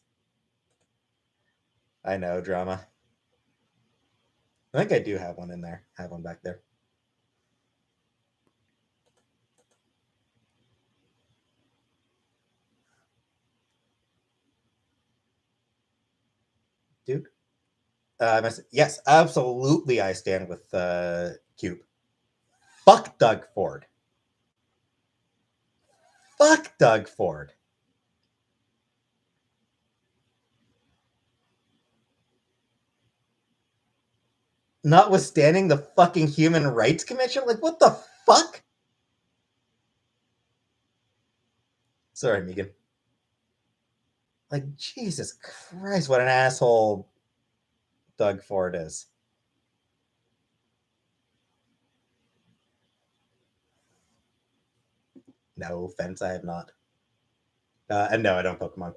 S1: I know, drama. I think I do have one in there. I have one back there. Dude? Yes, absolutely I stand with Cube. Fuck Doug Ford. Fuck Doug Ford. Notwithstanding the fucking Human Rights Commission? Like, what the fuck? Sorry, Megan. Like, Jesus Christ, what an asshole Doug Ford is. No offense, I have not. And no, I don't Pokemon.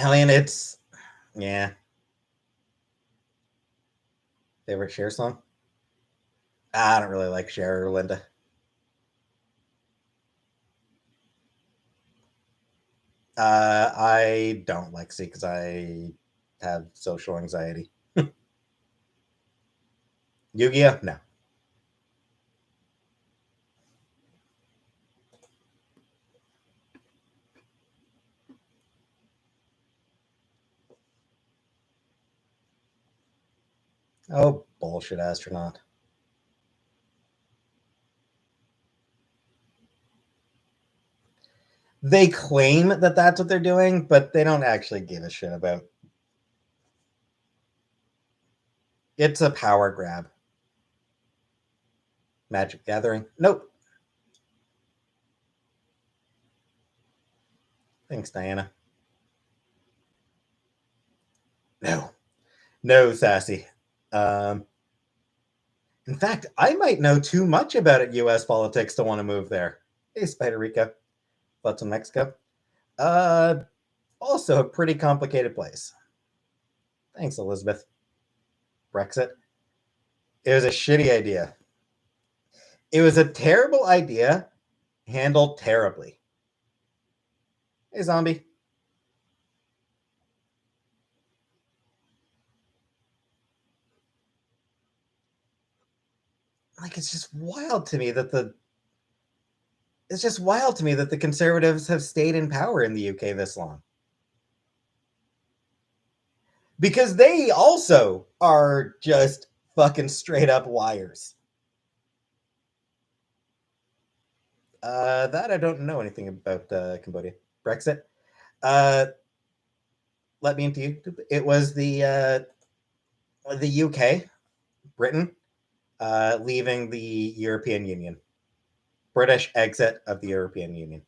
S1: Alien, it's... Yeah. Favorite Cher song? I don't really like Cher or Linda. I don't like C because I have social anxiety. Yu-Gi-Oh? No. Oh, bullshit, astronaut. They claim that that's what they're doing, but they don't actually give a shit about. It's a power grab. Magic Gathering? Nope. Thanks, Diana. No. No, Sassy. In fact, I might know too much about U.S. politics to want to move there. Hey, Spider Rico. Thoughts on Mexico? Also a pretty complicated place. Thanks, Elizabeth. Brexit. It was a shitty idea. It was a terrible idea, handled terribly. Hey, zombie. Like, it's just wild to me that the Conservatives have stayed in power in the UK this long. Because they also are just fucking straight up liars. That I don't know anything about Cambodia. Brexit. Uh, let me into you. It was the UK, Britain, leaving the European Union. British exit of the European Union.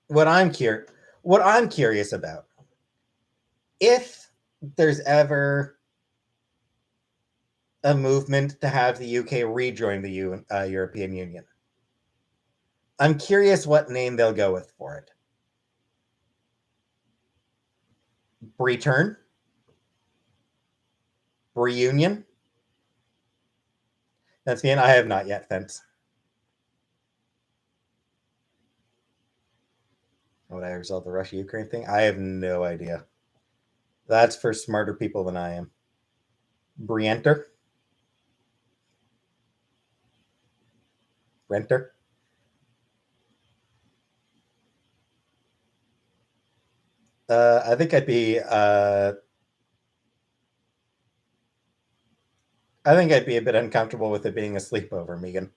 S1: What I'm curious, what I'm curious about, if there's ever a movement to have the UK rejoin the European Union, I'm curious what name they'll go with for it. Return, reunion. That's me, and I have not yet. Fence. Would I resolve the Russia Ukraine thing? I have no idea. That's for smarter people than I am. Brienter. Renter. I think I'd be. I think I'd be a bit uncomfortable with it being a sleepover. Megan.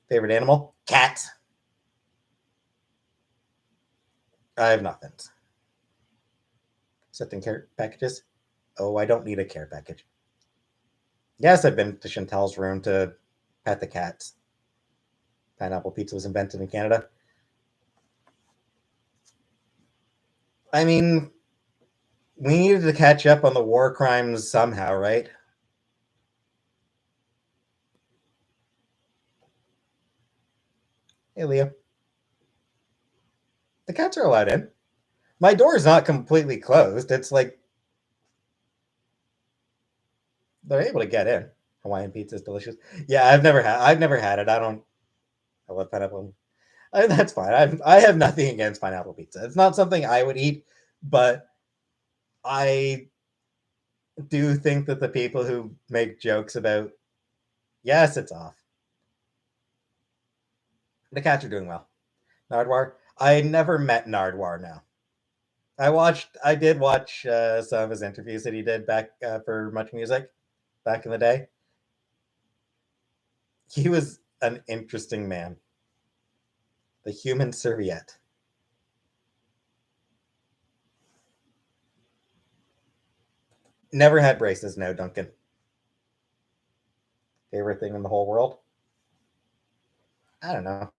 S1: Favorite animal? Cat. I have nothing. Accepting care packages. Oh, I don't need a care package. Yes, I've been to Chantal's room to pet the cats. Pineapple pizza was invented in Canada. I mean, we needed to catch up on the war crimes somehow, right? Hey, Leo. The cats are allowed in. My door is not completely closed. It's like they're able to get in. Hawaiian pizza is delicious. Yeah, I've never had it. I don't. I love pineapple. That's fine. I have nothing against pineapple pizza. It's not something I would eat, but I do think that the people who make jokes about yes, it's off. The cats are doing well. Nardwar. I never met Nardwar now. I did watch some of his interviews that he did back for Much Music back in the day. He was an interesting man. The human serviette. Never had braces, no, Duncan. Favorite thing in the whole world? I don't know.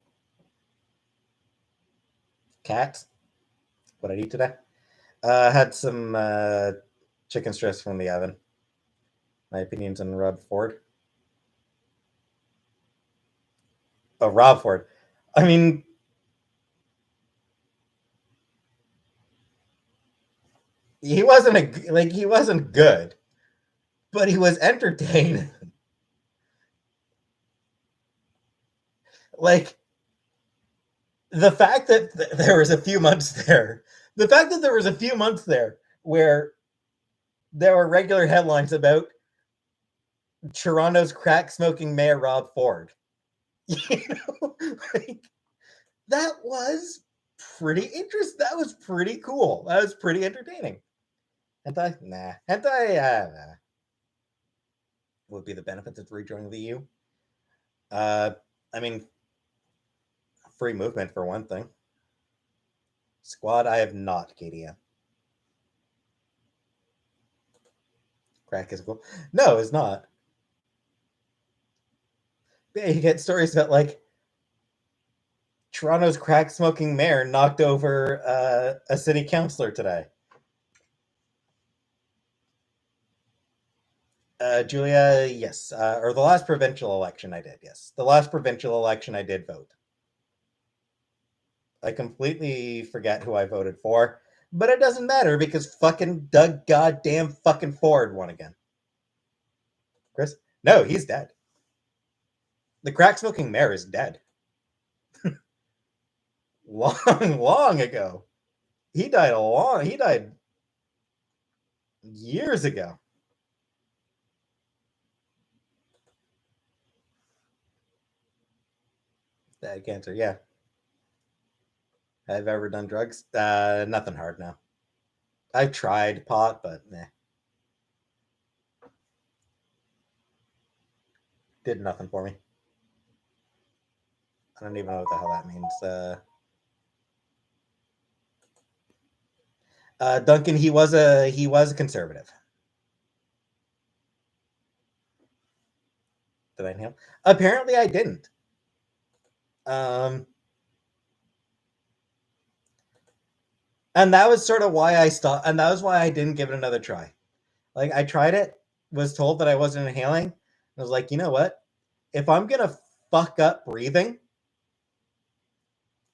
S1: Cats. What I eat today? Had some chicken strips from the oven. My opinions on Rob Ford. Oh, Rob Ford. I mean, he wasn't good, but he was entertaining. Like the fact that there was a few months there, the fact that there was a few months there where there were regular headlines about Toronto's crack smoking mayor Rob Ford. You know, like that was pretty interesting. That was pretty cool. That was pretty entertaining. Hentai? Nah. Hentai, nah. Would be the benefits of rejoining the EU. Uh, I mean, free movement for one thing. Squad, I have not, KDM. Crack is cool. No, it's not. Yeah, you get stories about like Toronto's crack smoking mayor knocked over a city councillor today. Julia, yes. Or the last provincial election I did, yes. The last provincial election I did vote. I completely forget who I voted for, but it doesn't matter because fucking Doug goddamn fucking Ford won again. Chris? No, he's dead. The crack smoking mayor is dead. Long ago. He died years ago. Cancer, yeah. Have I ever done drugs? Nothing hard now. I've tried pot, but nah. Did nothing for me. I don't even know what the hell that means. Duncan, he was a conservative. Did I inhale? Apparently, I didn't. And that was sort of why I stopped, and that was why I didn't give it another try. Like I tried it, was told that I wasn't inhaling. I was like, you know what? If I'm gonna fuck up breathing,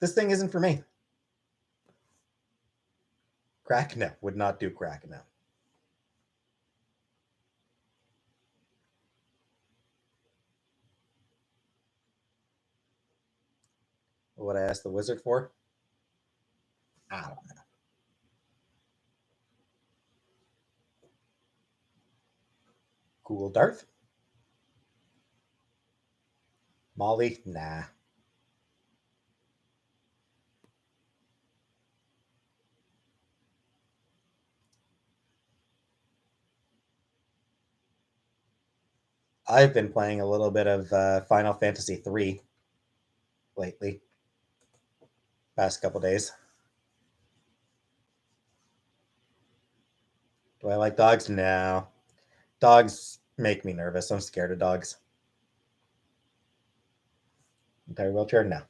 S1: this thing isn't for me. Crack, no, would not do crack, no. What I asked the wizard for? I don't know. Cool Darth? Molly? Nah. I've been playing a little bit of Final Fantasy 3 lately. Past couple days. Do I like dogs? No. Dogs make me nervous. I'm scared of dogs. Entire wheelchair? No.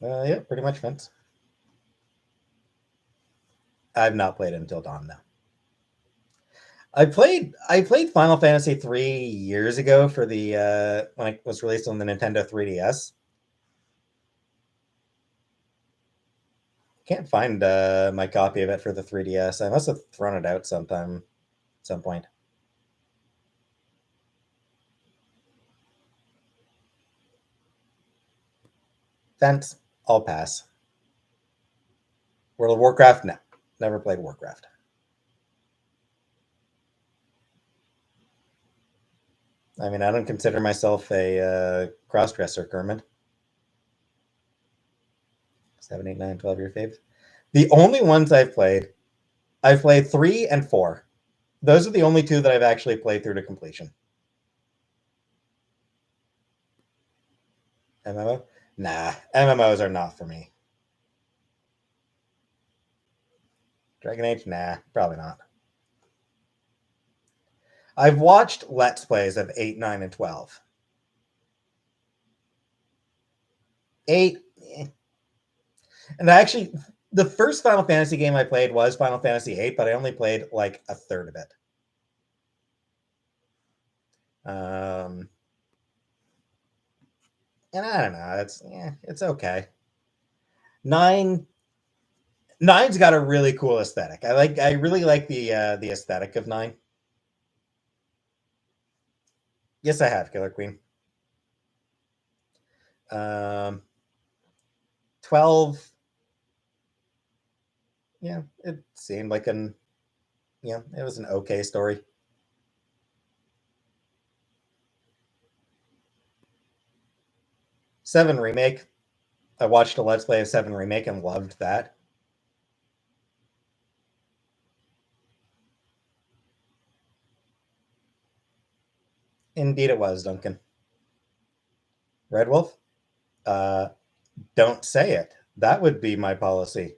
S1: Yeah, pretty much fence. I've not played it until dawn now. I played Final Fantasy 3 years ago for the when it was released on the Nintendo 3DS. Can't find my copy of it for the 3DS. I must have thrown it out sometime at some point. Fence, I'll pass. World of Warcraft? No. Never played Warcraft. I mean, I don't consider myself a cross-dresser, Kermit. 7, 8, 9, 12 year fave. The only ones I've played 3 and 4. Those are the only two that I've actually played through to completion. MMO? Nah, MMOs are not for me. Dragon Age? Nah, probably not. I've watched Let's Plays of 8, 9, and 12. 8, eh. And actually, the first Final Fantasy game I played was Final Fantasy 8, but I only played like a third of it. And I don't know, it's okay. Nine's got a really cool aesthetic. I really like the aesthetic of 9. Yes, I have Killer Queen. 12, yeah, it seemed like it was an okay story. 7 remake. I watched a Let's Play of 7 remake and loved that. Indeed, it was Duncan. Red Wolf. Uh, don't say it. That would be my policy.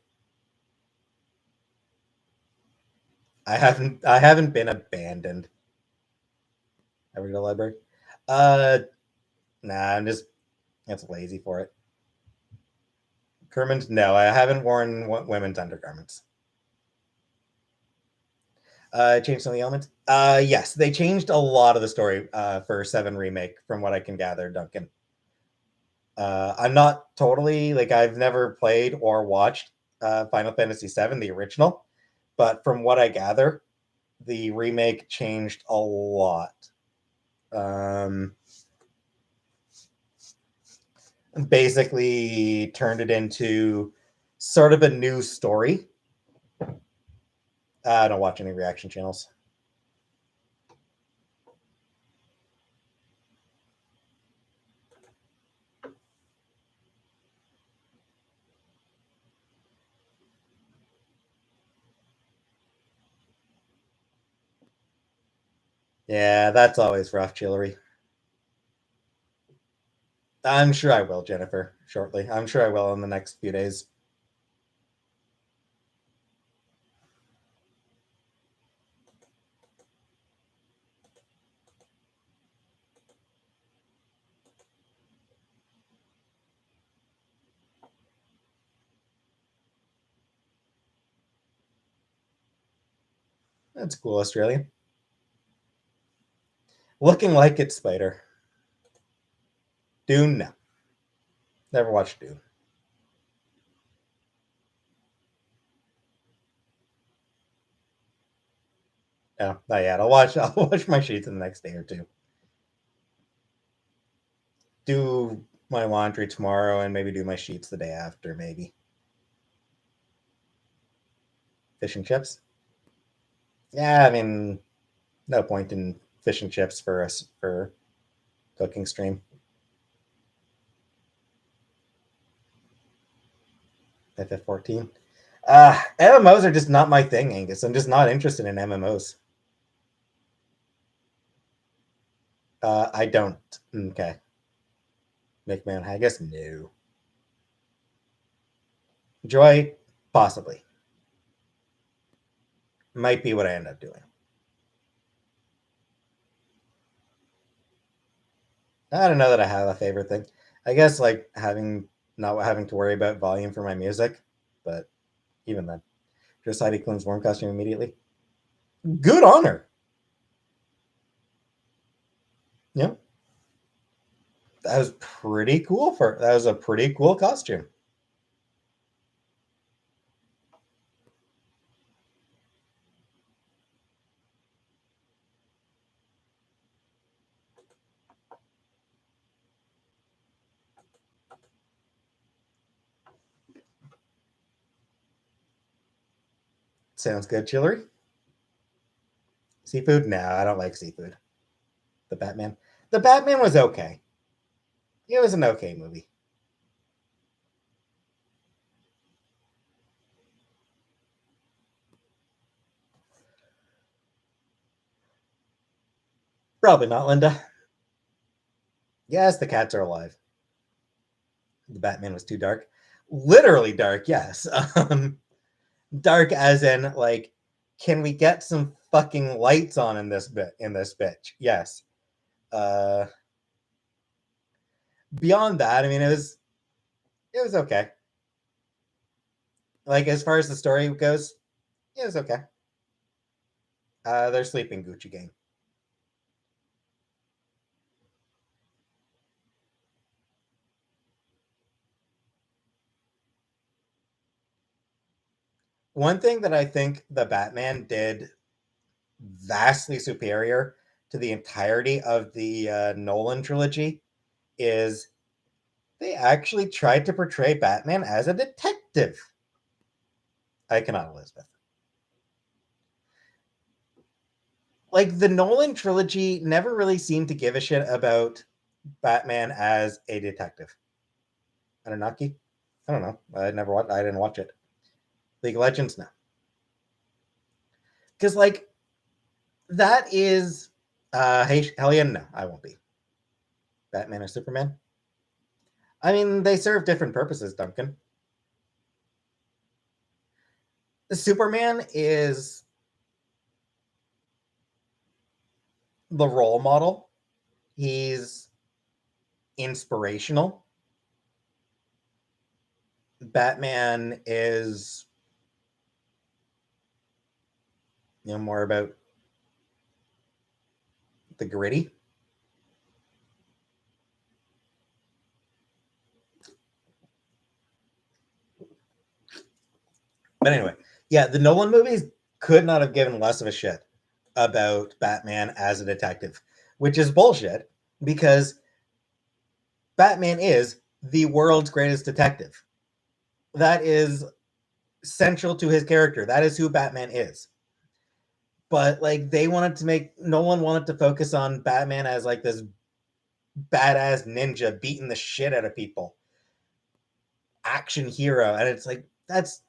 S1: I haven't been abandoned. Ever go to the library? Uh, nah, I'm just it's lazy for it. Kermit, no, I haven't worn women's undergarments. Changed some of the elements. Yes, they changed a lot of the story for 7 remake, from what I can gather, Duncan. I'm not totally like I've never played or watched Final Fantasy VII, the original, but from what I gather, the remake changed a lot. Um, Basically turned it into sort of a new story. I don't watch any reaction channels. Yeah, that's always rough, Chillery. I'm sure I will, Jennifer, shortly. I'm sure I will in the next few days. That's cool, Australian. Looking like it's Spider. Dune, no. Never watched Dune. No, not yet. I'll watch. I'll watch my sheets in the next day or two. Do my laundry tomorrow and maybe do my sheets the day after. Maybe fish and chips. Yeah, I mean, no point in fish and chips for us for cooking stream. FF14. MMOs are just not my thing, Angus. I'm just not interested in MMOs. I don't. Okay. McMahon, I guess no. Joy, possibly. Might be what I end up doing. I don't know that I have a favorite thing. I guess like having not having to worry about volume for my music, but even then, just Heidi Klum's Worm costume immediately. Good honor. Yeah, that was pretty cool. For that was a pretty cool costume. Sounds good, Chillery. Seafood? No, I don't like seafood. The Batman. The Batman was okay. It was an okay movie. Probably not, Linda. Yes, the cats are alive. The Batman was too dark. Literally dark, yes. Dark as in like, can we get some fucking lights on in this bitch? Yes. Uh Beyond that, I mean it was okay. Like as far as the story goes, it was okay. They're sleeping Gucci gang. One thing that I think the Batman did vastly superior to the entirety of the Nolan trilogy is they actually tried to portray Batman as a detective. I cannot, Elizabeth. Like the Nolan trilogy never really seemed to give a shit about Batman as a detective. Anunnaki? I don't know. I didn't watch it. League of Legends? No. Because like that is hey Hellion, no, I won't be. Batman or Superman? I mean, they serve different purposes, Duncan. The Superman is the role model. He's inspirational. Batman is more about the gritty. But anyway, yeah, the Nolan movies could not have given less of a shit about Batman as a detective, which is bullshit because Batman is the world's greatest detective. That is central to his character. That is who Batman is. But like they wanted to make Nolan wanted to focus on Batman as like this badass ninja beating the shit out of people, action hero, and it's like that's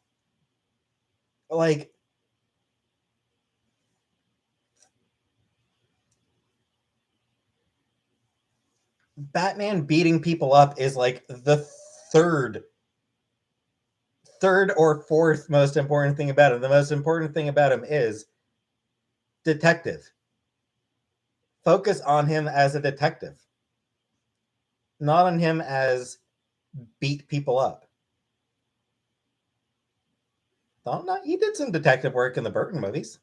S1: like Batman beating people up is like the third or fourth most important thing about him. The most important thing about him is detective. Focus on him as a detective, not on him as beat people up. Don't not he did some detective work in the Burton movies.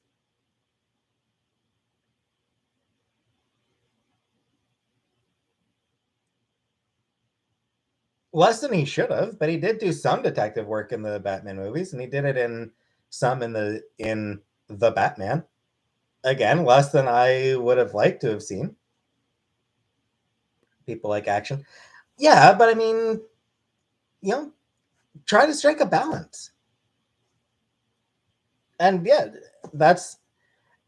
S1: Less than he should have, but he did do some detective work in the Batman movies, and he did it in some in the Batman. Again, less than I would have liked to have seen. People like action. Yeah, but I mean, you know, try to strike a balance. And yeah, that's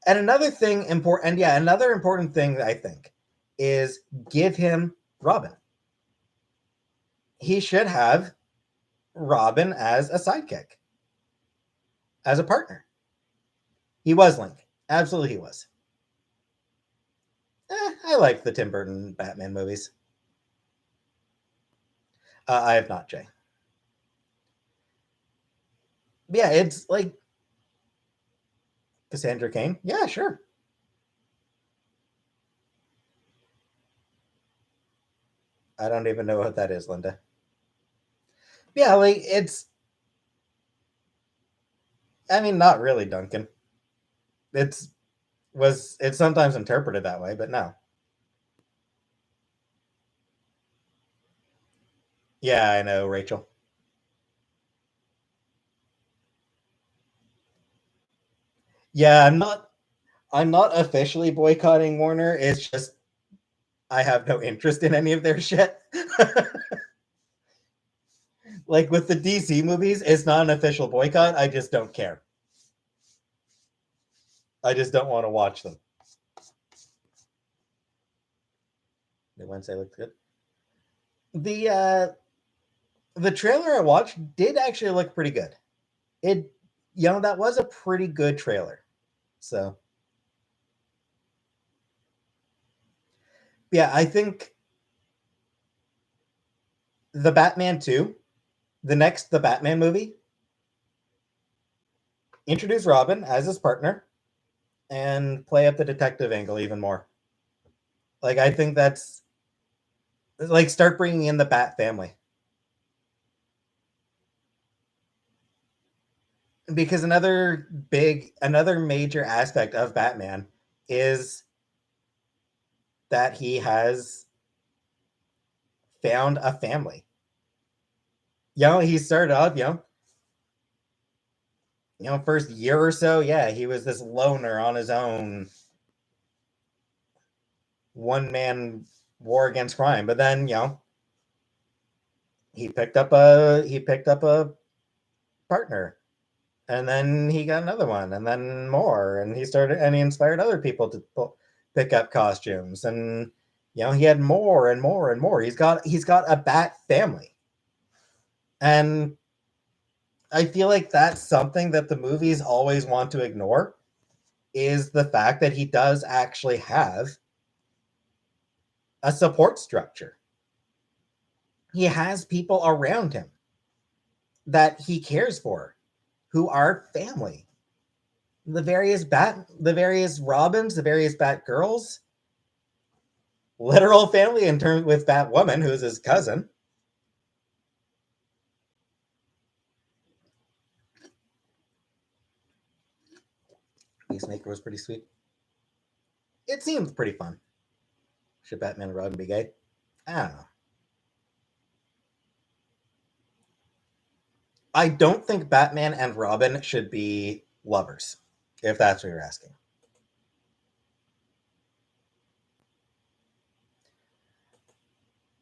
S1: and another thing important and yeah, another important thing I think is give him Robin. He should have Robin as a sidekick, as a partner. He was Link. Absolutely he was. I like the Tim Burton Batman movies. I have not, Jay. Yeah, it's like Cassandra Cain. Yeah, sure. I don't even know what that is, Linda. Yeah, like it's. I mean, not really, Duncan. It's sometimes interpreted that way, but no. Yeah, I know, Rachel. Yeah, I'm not officially boycotting Warner. It's just I have no interest in any of their shit. Like with the DC movies, it's not an official boycott. I just don't care. I just don't want to watch them. The Wednesday looked good. The the trailer I watched did actually look pretty good. It that was a pretty good trailer. So yeah, I think the Batman 2, the Batman movie, introduce Robin as his partner and play up the detective angle even more. Like I think that's like start bringing in the Bat family because another major aspect of Batman is that he has found a family. He started off, first year or so, yeah, he was this loner on his own, one man war against crime. But then, he picked up a partner, and then he got another one, and then more, and he inspired other people to pick up costumes, and he had more and more and more. He's got a Bat family, and I feel like that's something that the movies always want to ignore is the fact that he does actually have a support structure. He has people around him that he cares for who are family. The various Robins, the various Bat girls, literal family in terms with Batwoman, who's his cousin. Peacemaker was pretty sweet. It seems pretty fun. Should Batman and Robin be gay? I don't know. I don't think Batman and Robin should be lovers, if that's what you're asking.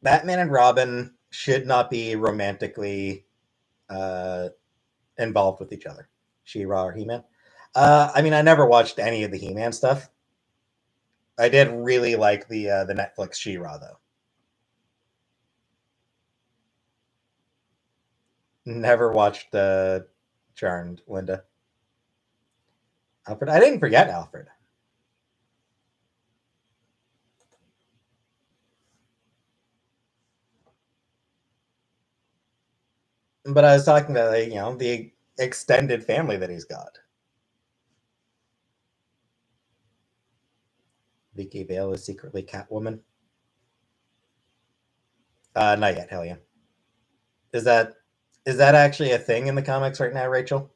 S1: Batman and Robin should not be romantically uh, involved with each other. She-Ra or He-Man. I mean, I never watched any of the He-Man stuff. I did really like the Netflix She-Ra though. Never watched Charmed, Linda. Alfred. I didn't forget Alfred. But I was talking about the extended family that he's got. Vicky Vale is secretly Catwoman. Not yet. Hell yeah. Is that is that actually a thing in the comics right now, Rachel?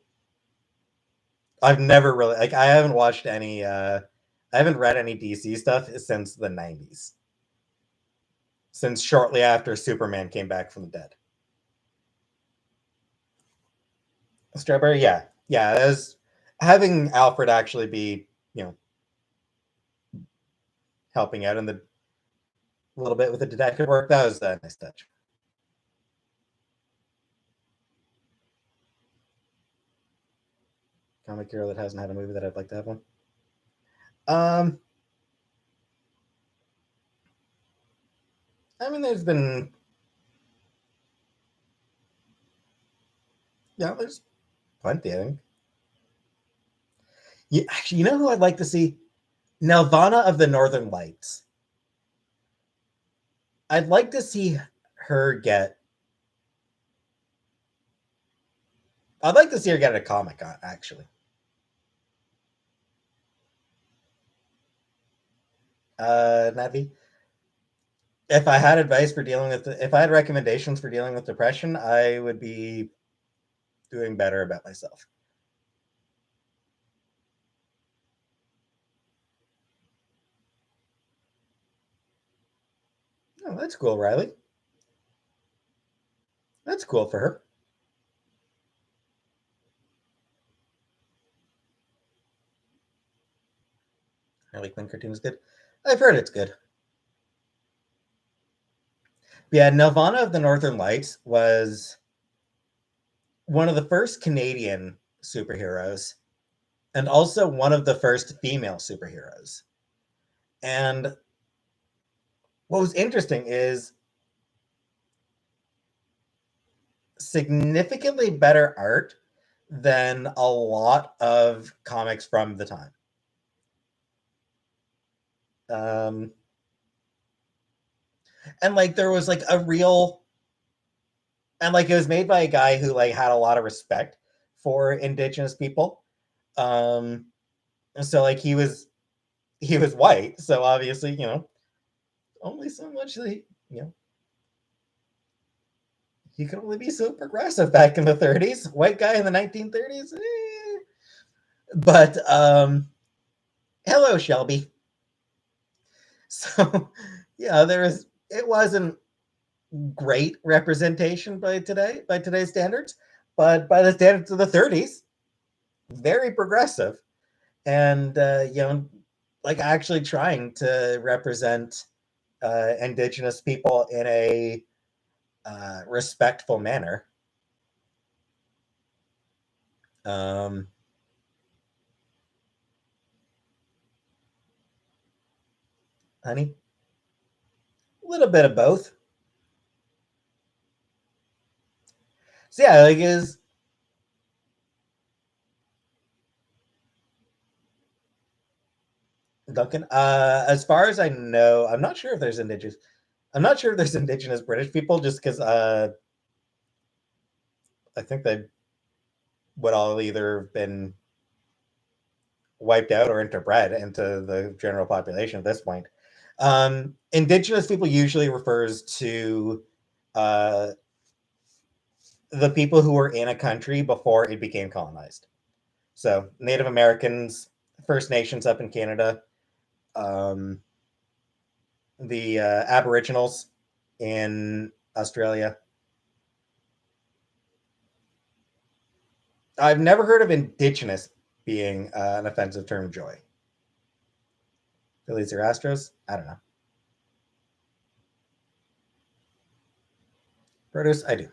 S1: I've never really like. I haven't watched any. I haven't read any DC stuff since the '90s. Since shortly after Superman came back from the dead. Strawberry, yeah, yeah. As having Alfred actually be, helping out in the little bit with the detective work, that was a nice touch. Comic hero that hasn't had a movie that I'd like to have one. Um, I mean, there's been, there's plenty. I think. Yeah, actually, you know who I'd like to see? Nelvana of the Northern Lights. I'd like to see her get. I'd like to see her get a comic on actually. Navi. If I had advice for dealing with, if I had recommendations for dealing with depression, I would be doing better about myself. Oh, that's cool, Riley. That's cool for her. Harley Quinn cartoon is good. I've heard it's good. Yeah, Nelvana of the Northern Lights was one of the first Canadian superheroes and also one of the first female superheroes. And what was interesting is significantly better art than a lot of comics from the time. Um, and like there was like a real, and like it was made by a guy who like had a lot of respect for Indigenous people. Um, so like he was white, so obviously only so much that he could only be so progressive back in the 30s. White guy in the 1930s. But hello, Shelby. So yeah, it wasn't great representation by today's standards, but by the standards of the 30s, very progressive, and like actually trying to represent Indigenous people in a respectful manner. Um, Honey, a little bit of both. So yeah, like is Duncan. As far as I know, I'm not sure if there's indigenous. I'm not sure if there's indigenous British people, just because I think they would all either have been wiped out or interbred into the general population at this point. Indigenous people usually refers to uh, the people who were in a country before it became colonized. So Native Americans, First Nations up in Canada, um, the Aboriginals in Australia. I've never heard of Indigenous being an offensive term, Joy. Phillies or Astros? I don't know. Produce? I do.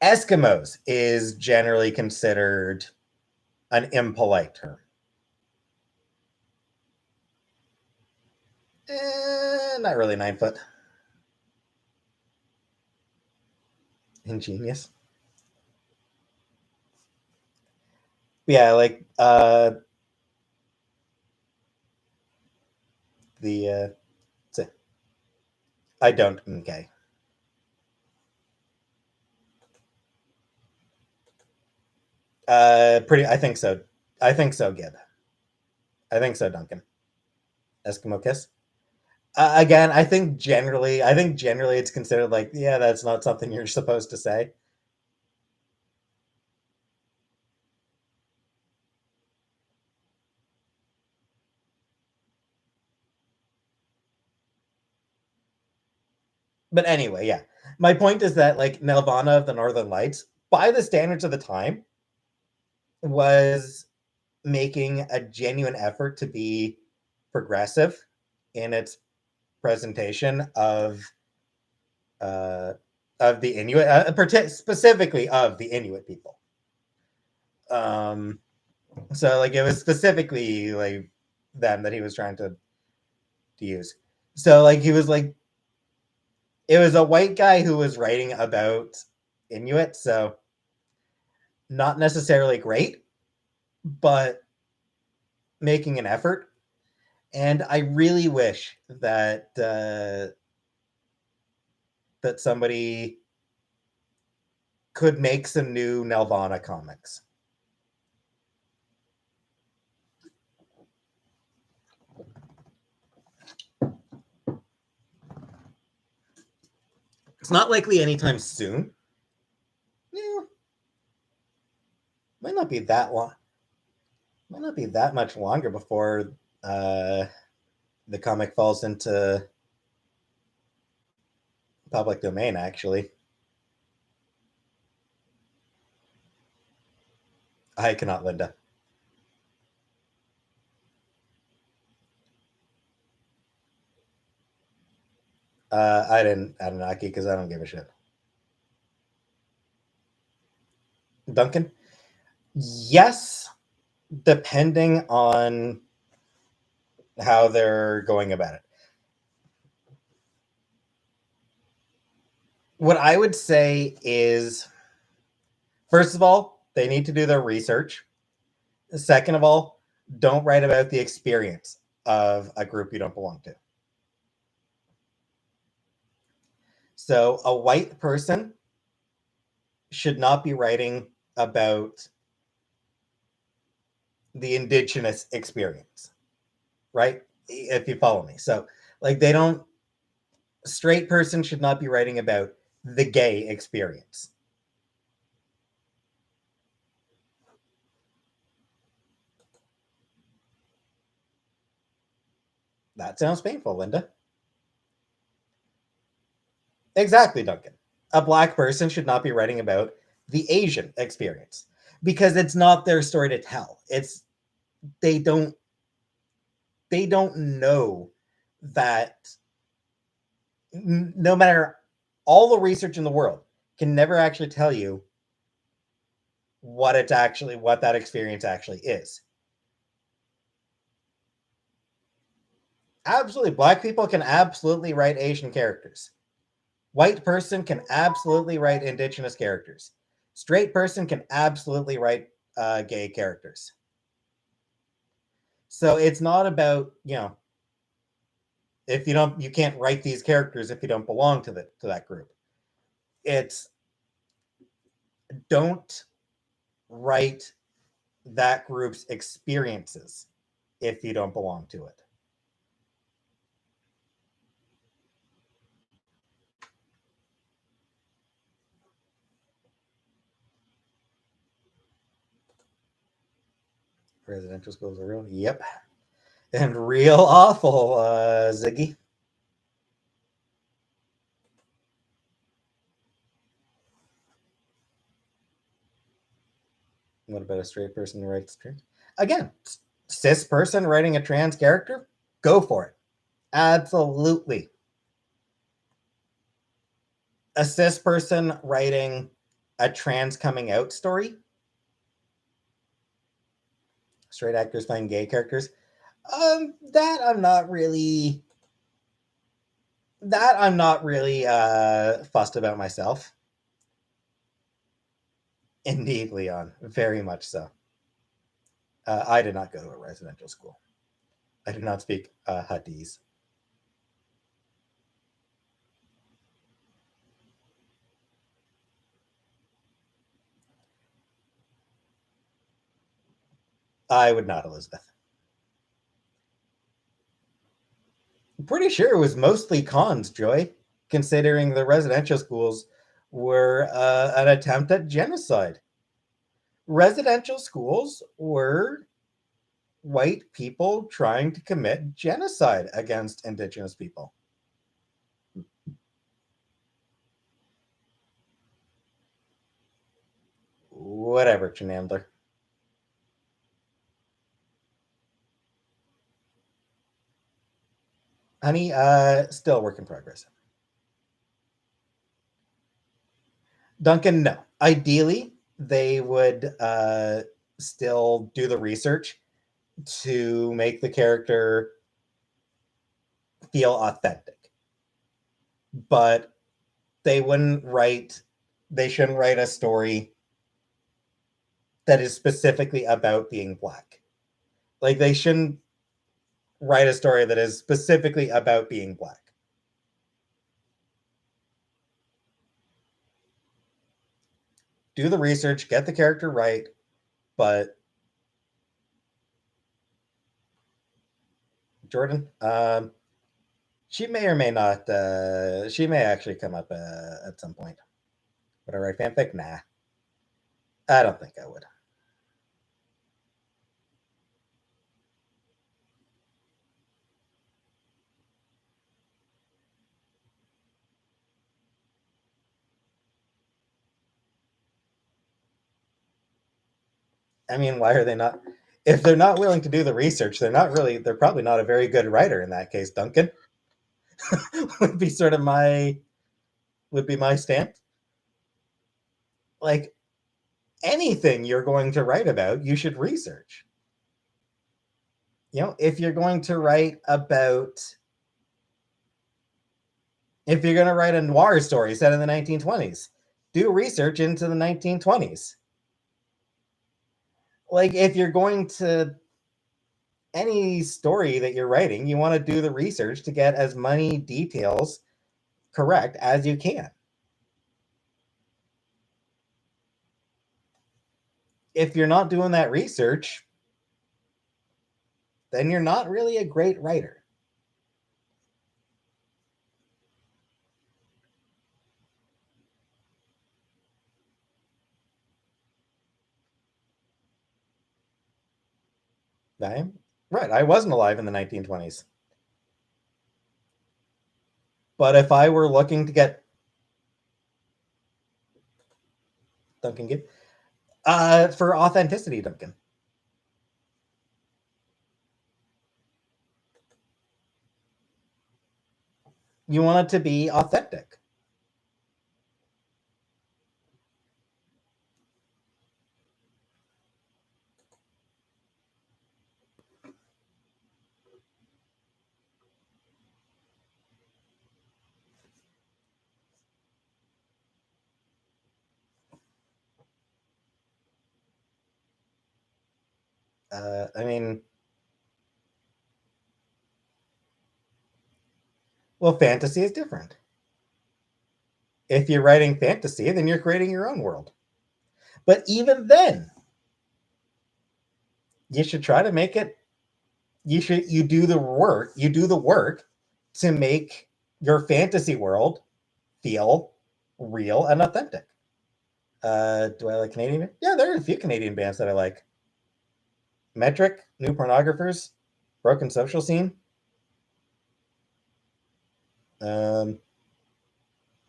S1: Eskimos is generally considered an impolite term. Not really 9 foot. Ingenious. Yeah, like the I don't. Okay. Pretty. I think so. I think so, Gib. I think so, Duncan. Eskimo kiss. Again, I think generally it's considered like, yeah, that's not something you're supposed to say. But anyway, yeah. My point is that like Nelvana of the Northern Lights, by the standards of the time, was making a genuine effort to be progressive in its presentation uh, of the Inuit, specifically of the Inuit people. Um, so like it was specifically like them that he was trying to use. So like he was like it was a white guy who was writing about Inuit, so not necessarily great, but making an effort. And I really wish that that somebody could make some new Nelvana comics. It's not likely anytime soon. Yeah, might not be that long. Might not be that much longer before uh, the comic falls into public domain. Actually, I cannot, Linda. I didn't Anunnaki because I don't give a shit. Duncan, yes, depending on how they're going about it. What I would say is, first of all, they need to do their research. Second of all, don't write about the experience of a group you don't belong to. So, a white person should not be writing about the indigenous experience, right? If you follow me. So, like, they don't, straight person should not be writing about the gay experience. That sounds painful, Linda. Exactly, Duncan. A black person should not be writing about the Asian experience because it's not their story to tell. It's they don't they don't know that no matter all the research in the world can never actually tell you what that experience actually is. Absolutely, black people can absolutely write Asian characters. White person can absolutely write indigenous characters. Straight person can absolutely write gay characters. So it's not about, if you can't write these characters if you don't belong to that group. It's don't write that group's experiences if you don't belong to it. Residential schools are real. Yep. And real awful, Ziggy. What about a straight person who writes trans? Again, cis person writing a trans character, go for it. Absolutely. A cis person writing a trans coming out story, straight actors playing gay characters, that I'm not really fussed about myself. Indeed, Leon, very much so. I did not go to a residential school. I do not speak Huddies. I would not, Elizabeth. I'm pretty sure it was mostly cons, Joy, considering the residential schools were an attempt at genocide. Residential schools were white people trying to commit genocide against Indigenous people. Whatever, Chenandler. Honey, still work in progress. Duncan, no. Ideally, they would still do the research to make the character feel authentic. But they shouldn't write a story that is specifically about being black. Like, they shouldn't write a story that is specifically about being black. Do the research, get the character right, but Jordan, she may or may not. She may actually come up at some point. Would I write fanfic? Nah, I don't think I would. I mean, why are they not? If they're not willing to do the research, they're probably not a very good writer in that case, Duncan. would be sort of my would be my stance. Like, anything you're going to write about, you should research. If you're going to write about if you're going to write a noir story set in the 1920s, do research into the 1920s. Like, if you're going to any story that you're writing, you want to do the research to get as many details correct as you can. If you're not doing that research, then you're not really a great writer. Right. I wasn't alive in the 1920s. But if I were looking to get Duncan Gibb, for authenticity, Duncan. You want it to be authentic. I mean, well, fantasy is different. If you're writing fantasy, then you're creating your own world. But even then, you should try to make it. You do the work. You do the work to make your fantasy world feel real and authentic. Do I like Canadian? Yeah, there are a few Canadian bands that I like. Metric, New Pornographers, Broken Social Scene. Um,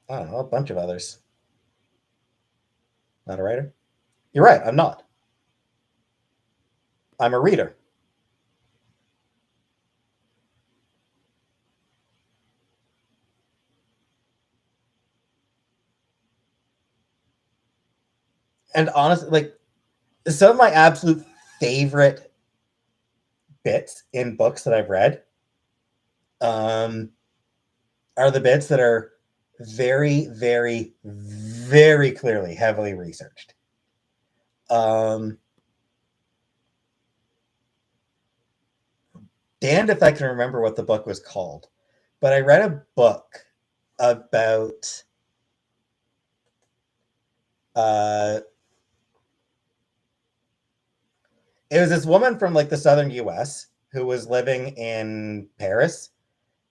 S1: I don't know, a bunch of others. Not a writer. You're right. I'm not. I'm a reader. And honestly, like, some of my absolute favorite bits in books that I've read um, are the bits that are very, very, very clearly heavily researched. Um, damned if I can remember what the book was called, but I read a book about uh, it was this woman from like the southern U.S. who was living in Paris,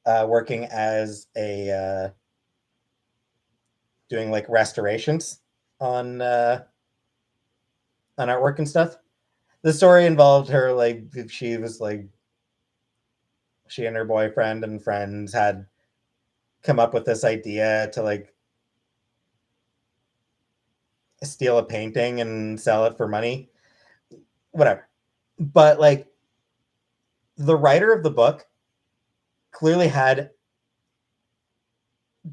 S1: working as a doing like restorations on on artwork and stuff. The story involved her like she was like she and her boyfriend and friends had come up with this idea to like steal a painting and sell it for money, whatever. But like the writer of the book clearly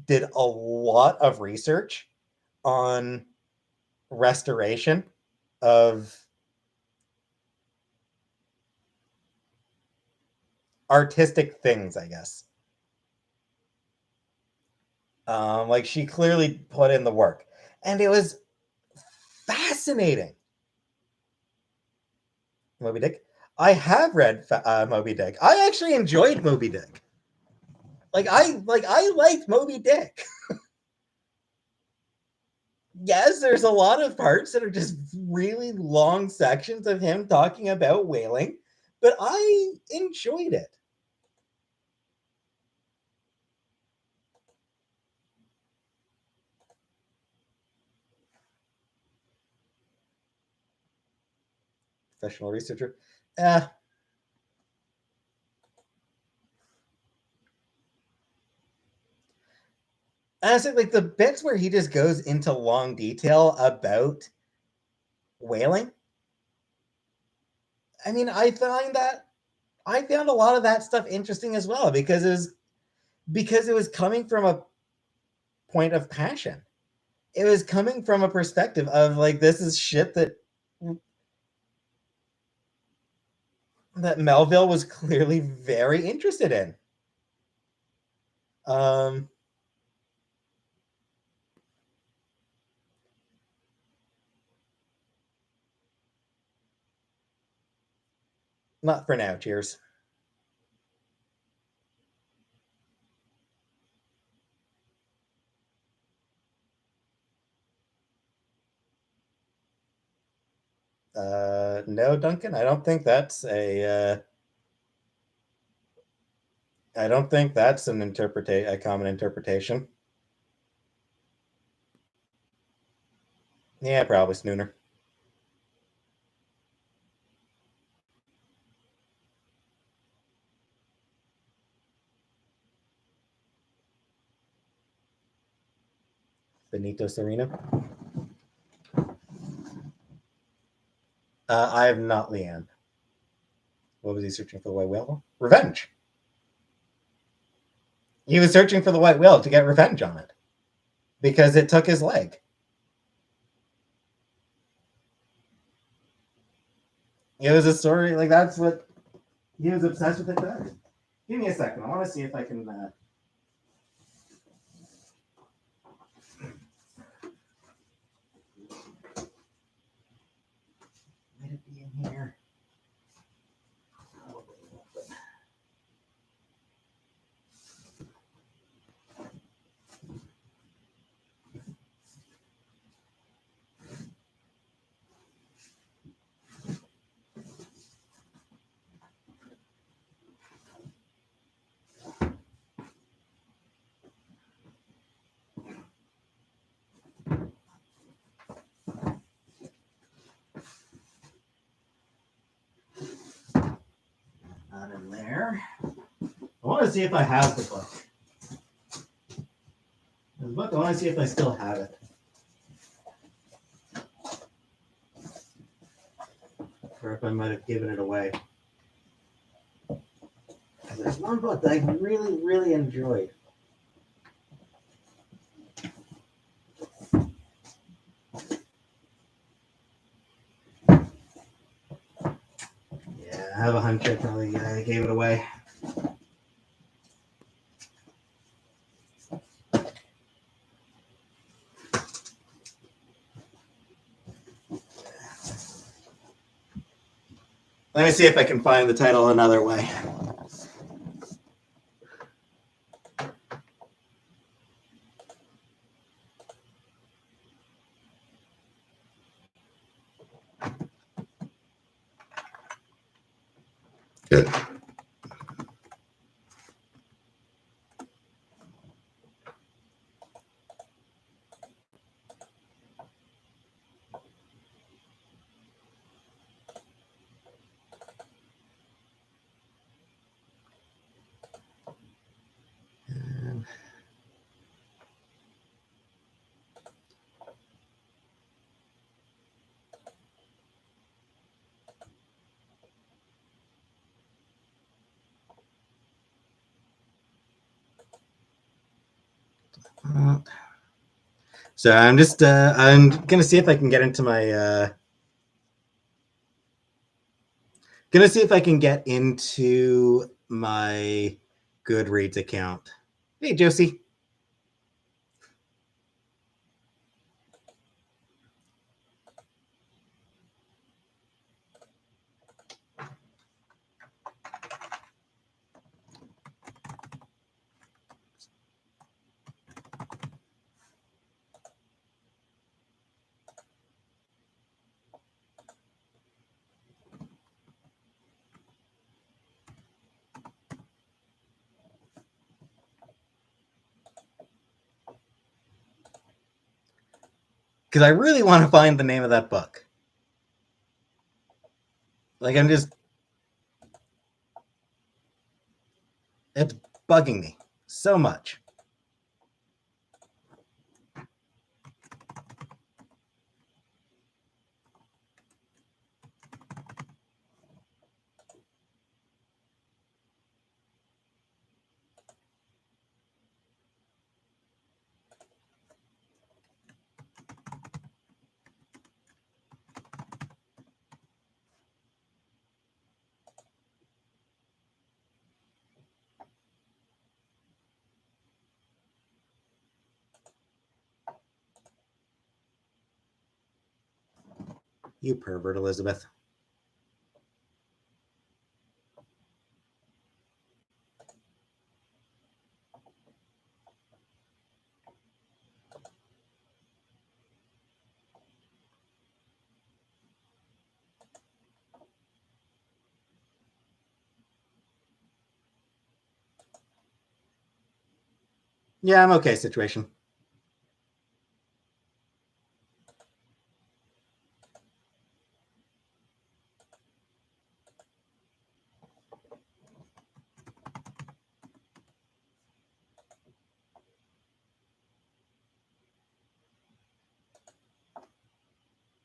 S1: did a lot of research on restoration of artistic things, I guess. Like she clearly put in the work, and it was fascinating. Moby Dick. I have read Moby Dick. I actually enjoyed Moby Dick. I liked Moby Dick. Yes, there's a lot of parts that are just really long sections of him talking about whaling, but I enjoyed it. Professional researcher. Uh, Honestly, like the bits where he just goes into long detail about whaling. I mean, I found a lot of that stuff interesting as well because it was coming from a point of passion. It was coming from a perspective of like this is shit that Melville was clearly very interested in. Um, Not for now. Cheers. No, Duncan. I don't think that's a common interpretation. Yeah, probably Snooner. Benito Sereno. I have not, Leanne. What was he searching for the white whale? Revenge. He was searching for the white whale to get revenge on it because it took his leg. It was a story like that's what he was obsessed with. It. Give me a second. I want to see if I can. Might it be in here? Not in there. I want to see if I have the book. The book. I want to see if I still have it. or if I might have given it away. There's one book that I really, really enjoyed. Yeah, I have a hunch I probably gave it away. Let me see if I can find the title another way.
S2: Good.
S1: So I'm just I'm gonna see if I can get into my gonna see if I can get into my Goodreads account. Hey Josie. Because I really want to find the name of that book. Like I'm just it's bugging me so much. You pervert, Elizabeth. Yeah, I'm okay, situation.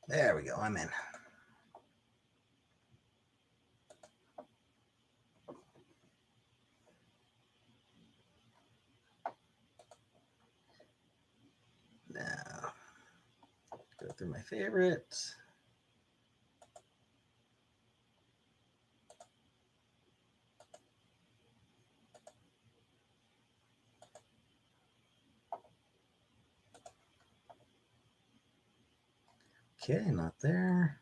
S1: There we go, I'm in. Now, go through my favorites. Okay, not there.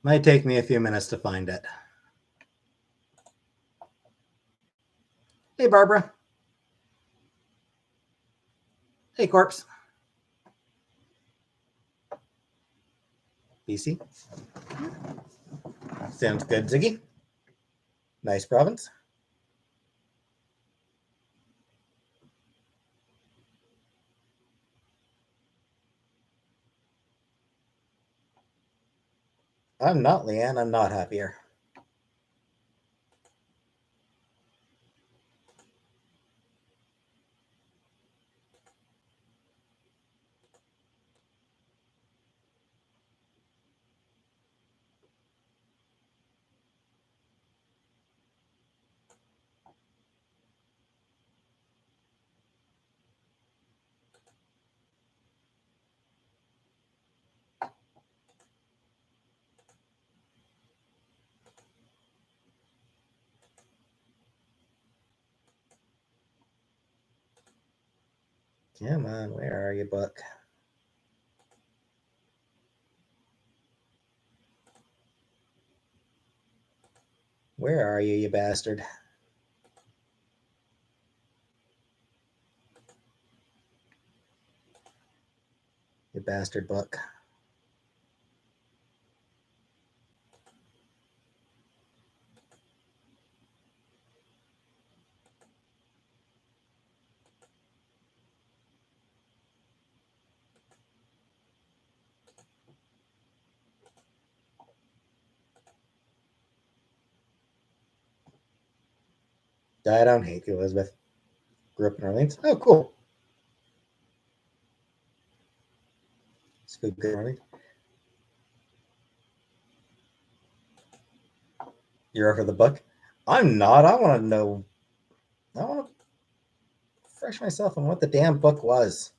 S1: Might take me a few minutes to find it. Hey, Barbara. Hey, Corpse. BC. Sounds good, Ziggy. Nice province. I'm not Leanne. I'm not happier. Come on, where are you, book? Where are you, you bastard? You bastard book. I don't hate you, Elizabeth. Grew up in Orleans. Oh, cool. It's good, Orleans. You're over the book. I'm not. I want to know. I want to refresh myself on what the damn book was.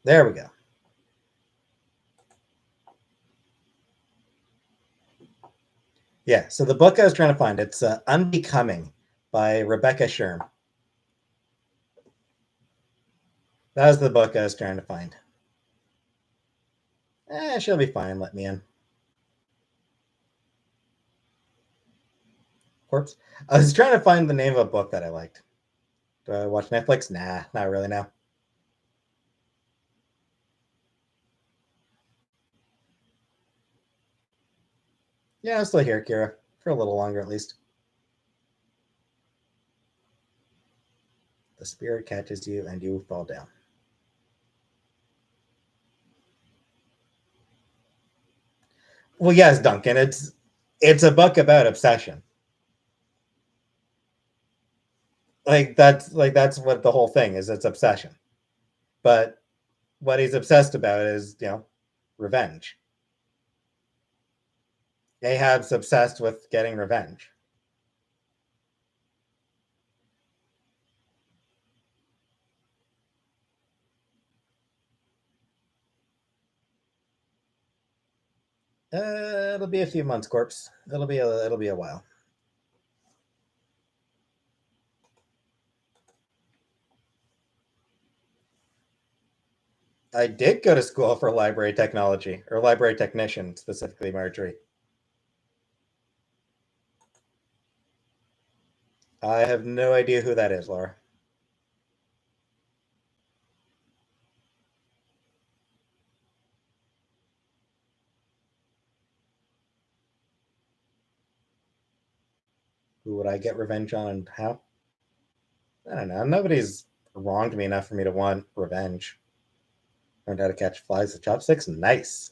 S1: There we go. Yeah, so the book I was trying to find, it's Unbecoming by Rebecca Sherm. That was the book I was trying to find. She'll be fine. Let me in. Corpse. I was trying to find the name of a book that I liked. Do I watch Netflix? Nah, not really now. Yeah, I'm still here, Kira. For a little longer at least. The spirit catches you and you fall down. Well, yes, Duncan. It's a book about obsession. That's what the whole thing is. It's obsession. But what he's obsessed about is, revenge. Ahab's obsessed with getting revenge. It'll be a few months, corpse. It'll be a while. I did go to school for library technology or library technician, specifically, Marjorie. I have no idea who that is, Laura. Who would I get revenge on and how? I don't know. Nobody's wronged me enough for me to want revenge. Learned how to catch flies with chopsticks. Nice.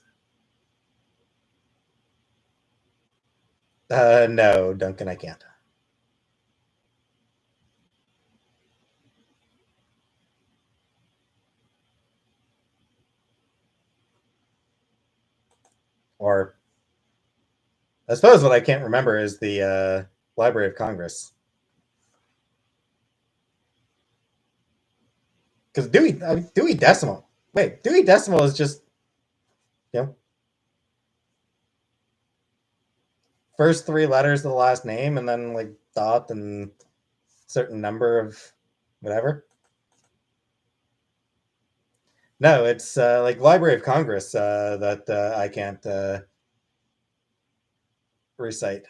S1: No, Duncan, I can't. Or I suppose what I can't remember is the Library of Congress. Because Dewey Decimal. Wait, Dewey Decimal is just, you know, first three letters of the last name and then like dot and certain number of whatever. No, it's like Library of Congress that I can't recite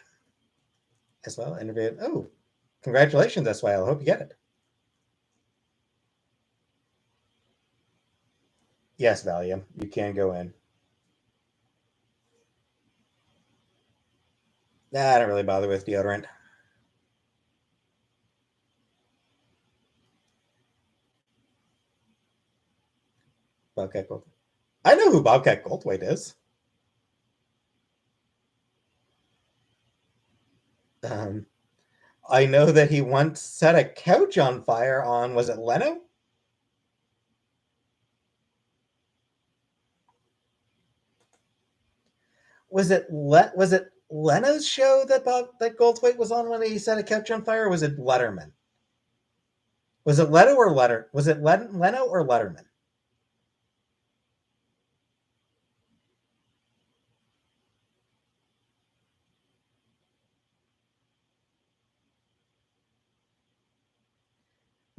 S1: as well. Interview. Oh, congratulations, SYL. I hope you get it. Yes, Valium. You can go in. Nah, I don't really bother with deodorant. Bobcat Gold. I know who Bobcat Goldthwait is. Um, I know that he once set a couch on fire on, was it Leno? Was it Leno's show that Goldthwait was on when he set a couch on fire, or was it Letterman? Was it Leno or Letter? Was it Leno or Letterman?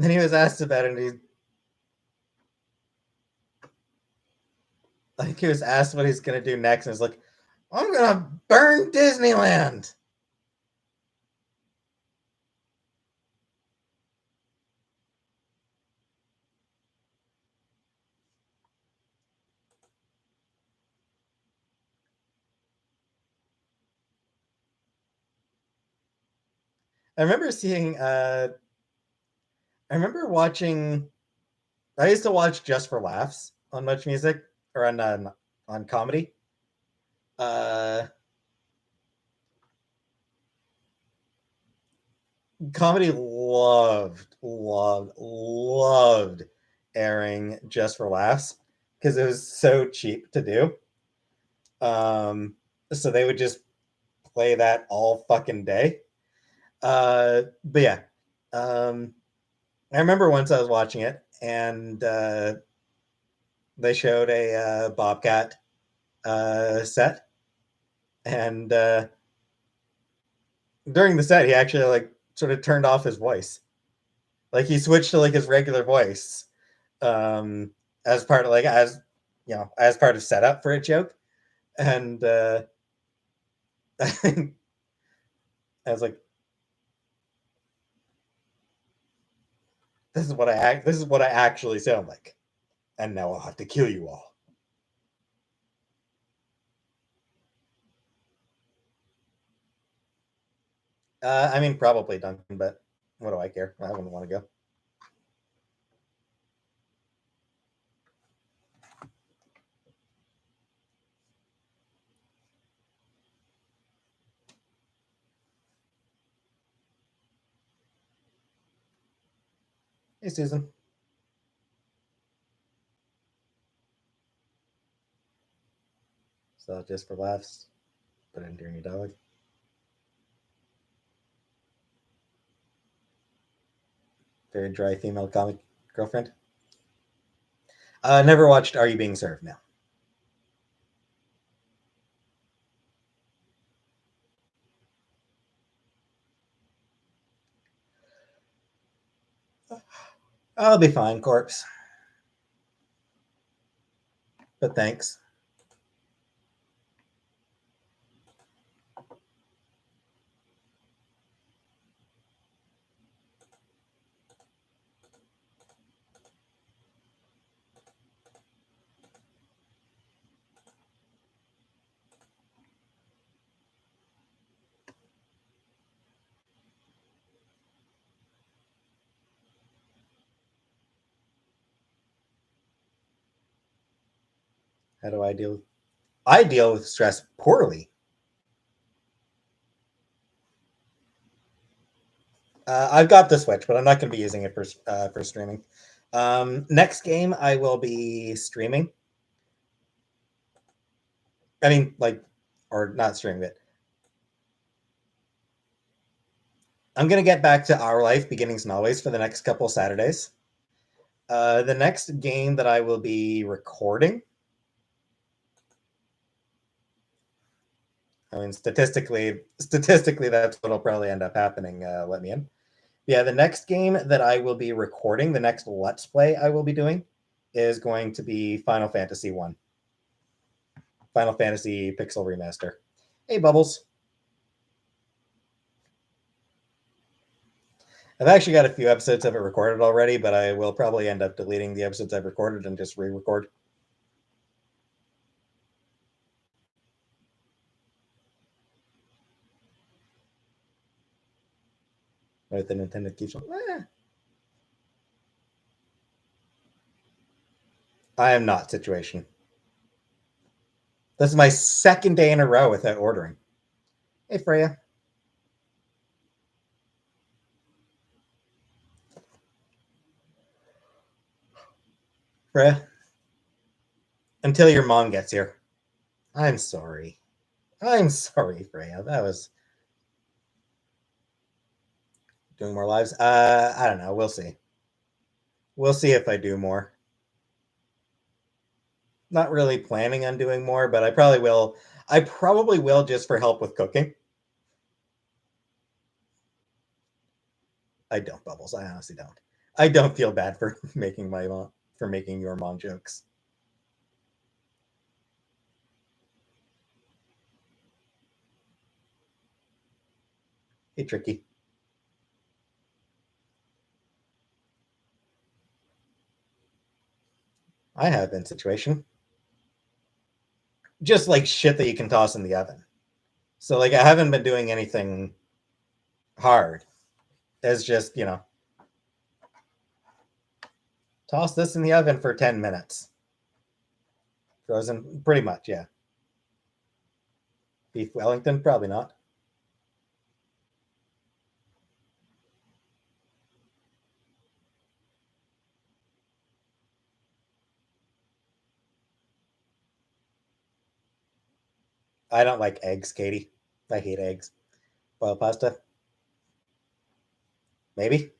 S1: Then he was asked about it, and he was asked what he's gonna do next, and he's like, "I'm gonna burn Disneyland." I remember seeing. I remember watching. I used to watch Just for Laughs on Much Music or on comedy. Uh, Comedy loved airing Just for Laughs because it was so cheap to do. So they would just play that all fucking day. But yeah, um, I remember once I was watching it and they showed a Bobcat set, and during the set, he actually like sort of turned off his voice, like he switched to like his regular voice, um, as part of like as you know as part of setup for a joke, and I was like, this is what I actually sound like, and now I'll have to kill you all. I mean, probably Duncan, but what do I care? I wouldn't want to go. Hey, Susan. So just for laughs, put in Dirty Dog. Very dry female comic girlfriend. Never watched Are You Being Served now. I'll be fine, corpse. But thanks. How do I deal? I deal with stress poorly. I've got the Switch, but I'm not going to be using it for streaming. Next game, I will be streaming. I mean, like, or not streaming it. I'm going to get back to Our Life Beginnings and Always for the next couple Saturdays. The next game that I will be recording. I mean, statistically, that's what'll probably end up happening. Let me in. Yeah, the next game that I will be recording, the next Let's Play I will be doing, is going to be Final Fantasy 1. Final Fantasy Pixel Remaster. Hey, Bubbles. I've actually got a few episodes of it recorded already, but I will probably end up deleting the episodes I've recorded and just re-record. Right, the Nintendo keeps on. I am not situation. This is my second day in a row without ordering. Hey, Freya. Freya, until your mom gets here. I'm sorry. I'm sorry, Freya. That was doing more lives. I don't know. We'll see. We'll see if I do more. Not really planning on doing more, but I probably will. I probably will just for help with cooking. I don't, Bubbles. I honestly don't. I don't feel bad for making your mom jokes. Hey, Tricky. I have been situation. Just like shit that you can toss in the oven. So like I haven't been doing anything hard. It's just, toss this in the oven for 10 minutes. Frozen, pretty much, yeah. Beef Wellington, probably not. I don't like eggs, Katie. I hate eggs. Boiled pasta? Maybe.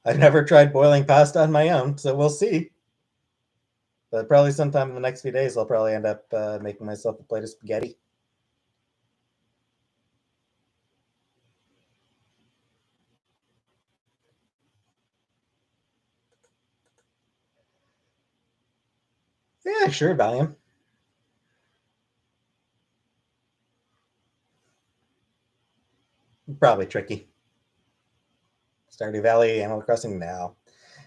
S1: I've never tried boiling pasta on my own, so we'll see. But probably sometime in the next few days, I'll probably end up making myself a plate of spaghetti. Yeah, sure, Valium. Probably tricky. Stardew Valley, Animal Crossing, no.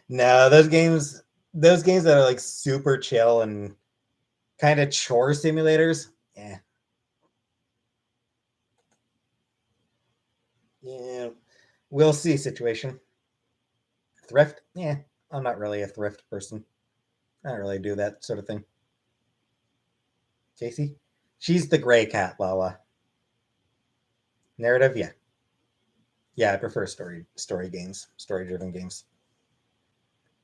S1: No, those games that are like super chill and kind of chore simulators, yeah. Yeah. We'll see situation. Thrift? Yeah. I'm not really a thrift person. I don't really do that sort of thing. Casey? She's the gray cat, Lala. Narrative, yeah. Yeah, I prefer story games, story driven games.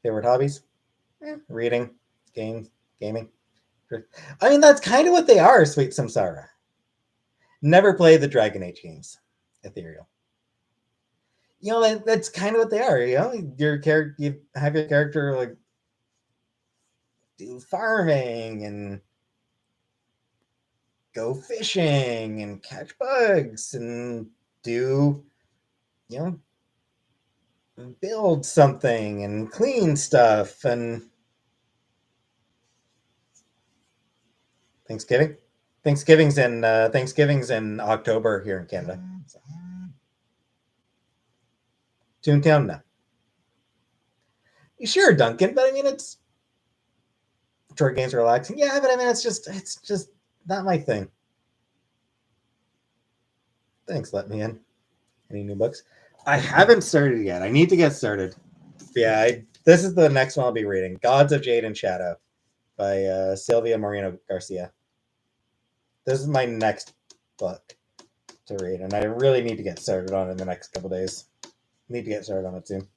S1: Favorite hobbies? Reading, games, gaming. I mean, that's kind of what they are, Sweet Samsara. Never played the Dragon Age games. Ethereal. That's kind of what they are. Your character, you have your character like do farming and go fishing and catch bugs and do, you know, build something and clean stuff and Thanksgiving. Thanksgiving's in October here in Canada. So. Toontown, no. Sure, Duncan, but I mean it's short games are relaxing. Yeah, but I mean it's just not my thing. Thanks, let me in. Any new books? I haven't started yet. I need to get started. Yeah, this is the next one I'll be reading. Gods of Jade and Shadow by Sylvia Moreno Garcia. This is my next book to read, and I really need to get started on it in the next couple days. Need to get started on it soon.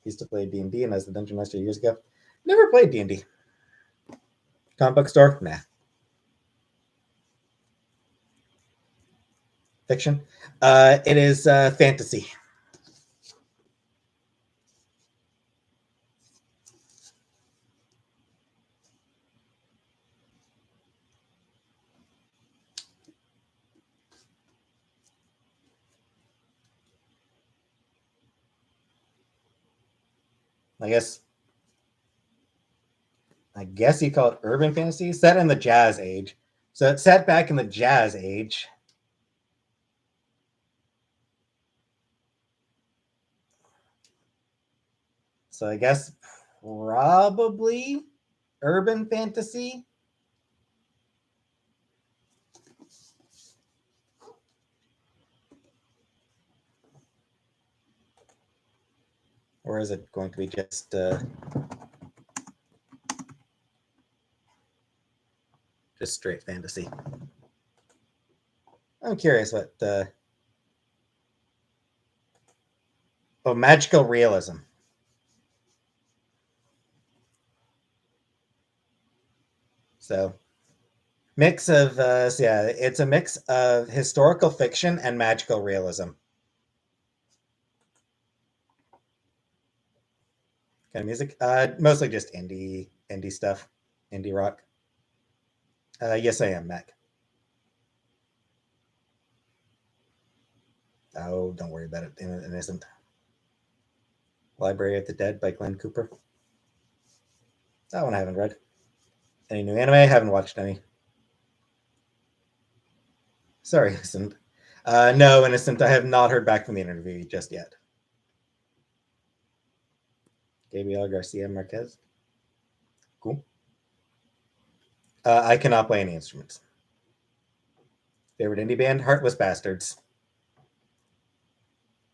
S1: Used to play D&D and as the Dungeon Master years ago. Never played D&D. Comic book store? Nah. Fiction? It is fantasy. I guess you call it urban fantasy, set in the Jazz Age. So it's set back in the Jazz Age. So I guess probably urban fantasy. Or is it going to be just straight fantasy? I'm curious what oh, magical realism. So mix of so yeah, it's a mix of historical fiction and magical realism. Kind of music, mostly just indie stuff, indie rock. Yes, I am, Mac. Oh, don't worry about it. It isn't. Library of the Dead by Glenn Cooper. That one I haven't read. Any new anime? I haven't watched any. Sorry, Innocent. No, Innocent. I have not heard back from the interview just yet. Gabriel Garcia Marquez. Cool. I cannot play any instruments. Favorite indie band? Heartless Bastards.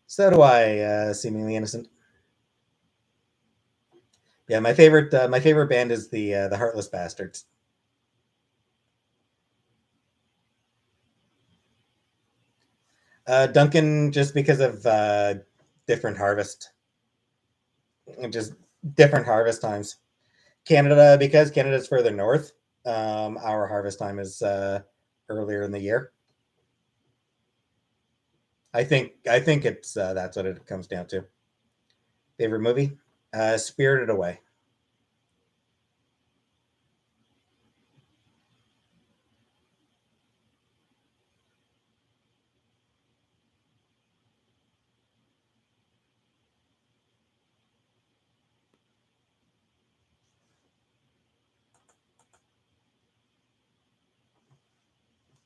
S1: So do I. Seemingly Innocent. Yeah, my favorite band is the Heartless Bastards. Duncan, just because of different harvest, just different harvest times. Canada, because Canada's further north. Our harvest time is earlier in the year. I think it's that's what it comes down to. Favorite movie? Spirited Away.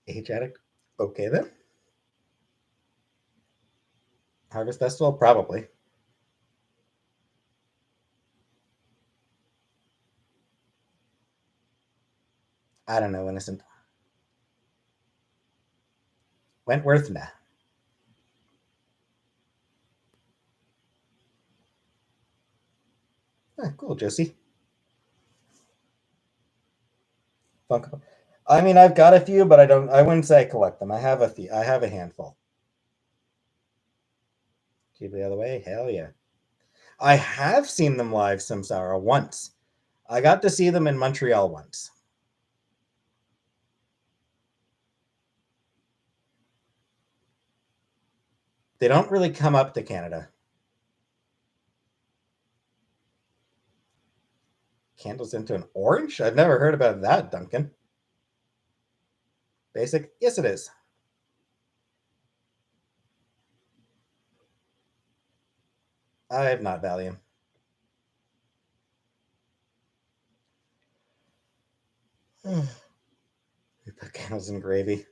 S1: Age Addict. Okay then. Harvest Festival, probably. I don't know. Innocent. Wentworth. Nah. Cool, Josie. Funko. I mean, I've got a few, but I don't. I wouldn't say I collect them. I have a few. I have a handful. Keep the other way. Hell yeah. I have seen them live, Samsara, once. I got to see them in Montreal once. They don't really come up to Canada. Candles into an orange? I've never heard about that, Duncan. Basic? Yes, it is. I have not Valium. We put candles in gravy.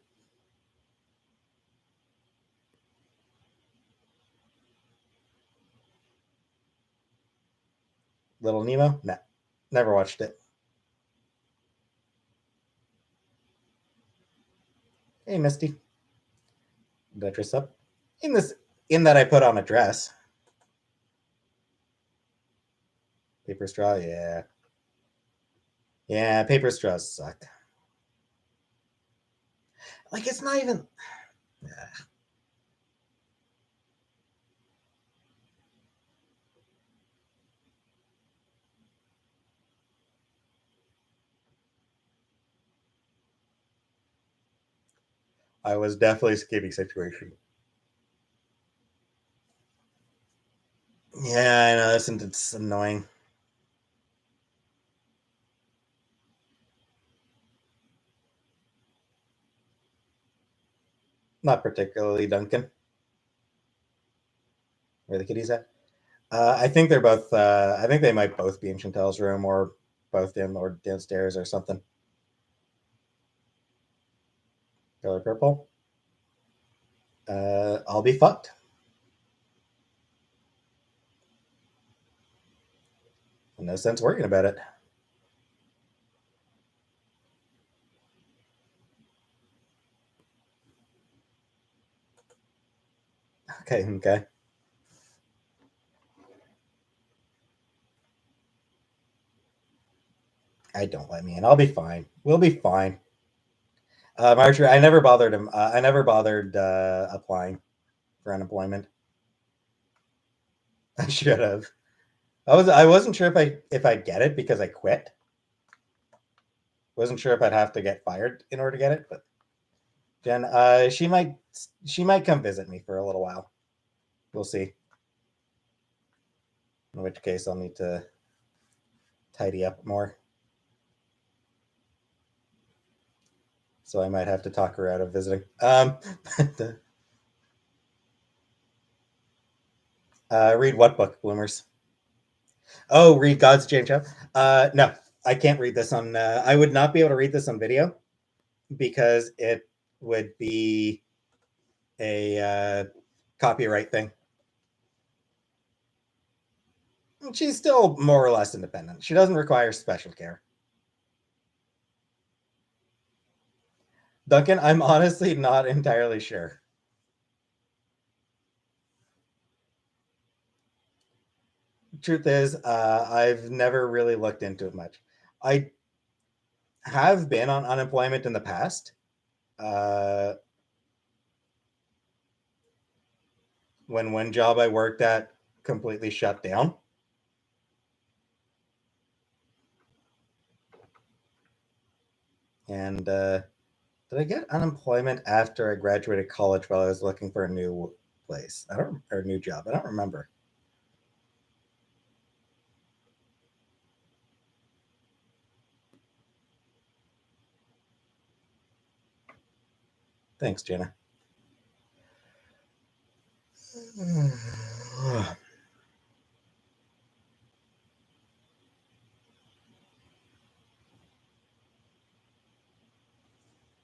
S1: Little Nemo? Nah, never watched it. Hey, Misty. Did I dress up? In this, in that I put on a dress. Paper straw, yeah. Yeah, paper straws suck. Like, it's not even. Yeah, I was definitely a skinny situation. Yeah, I know. It's annoying. Not particularly, Duncan. Where the kitties at? I think they're both. I think they might both be in Chantel's room, or both in or downstairs or something. Color purple. I'll be fucked. No sense worrying about it. Okay. Okay. I don't let me in. I'll be fine. We'll be fine. Marjorie, I never bothered him. I never bothered applying for unemployment. I should have. I wasn't sure if I'd get it because I quit. Wasn't sure if I'd have to get fired in order to get it, but Jen, she might come visit me for a little while. We'll see. In which case, I'll need to tidy up more. So I might have to talk her out of visiting. Read what book, Bloomers? Oh, read God's Jane Chow. No, I can't read this on. I would not be able to read this on video because it would be a copyright thing. She's still more or less independent. She doesn't require special care. Duncan, I'm honestly not entirely sure. Truth is, I've never really looked into it much. I have been on unemployment in the past. Uh, when one job I worked at completely shut down. And did I get unemployment after I graduated college while I was looking for a new place? Or a new job. I don't remember. Thanks, Jenna.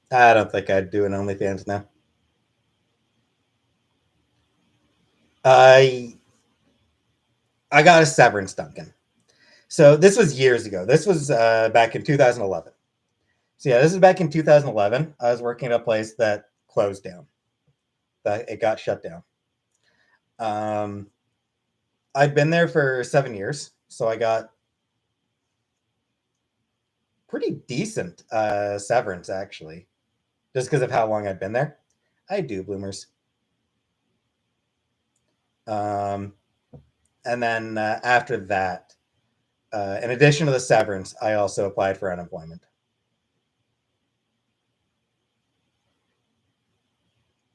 S1: I don't think I'd do an OnlyFans now. I got a severance, Duncan. So this was years ago. This was back in 2011. So yeah, this is back in 2011. I was working at a place that closed down. That it got shut down. Um, I'd been there for 7 years, so I got pretty decent severance actually, just because of how long I'd been there. I do bloomers. Um, and then after that, in addition to the severance, I also applied for unemployment.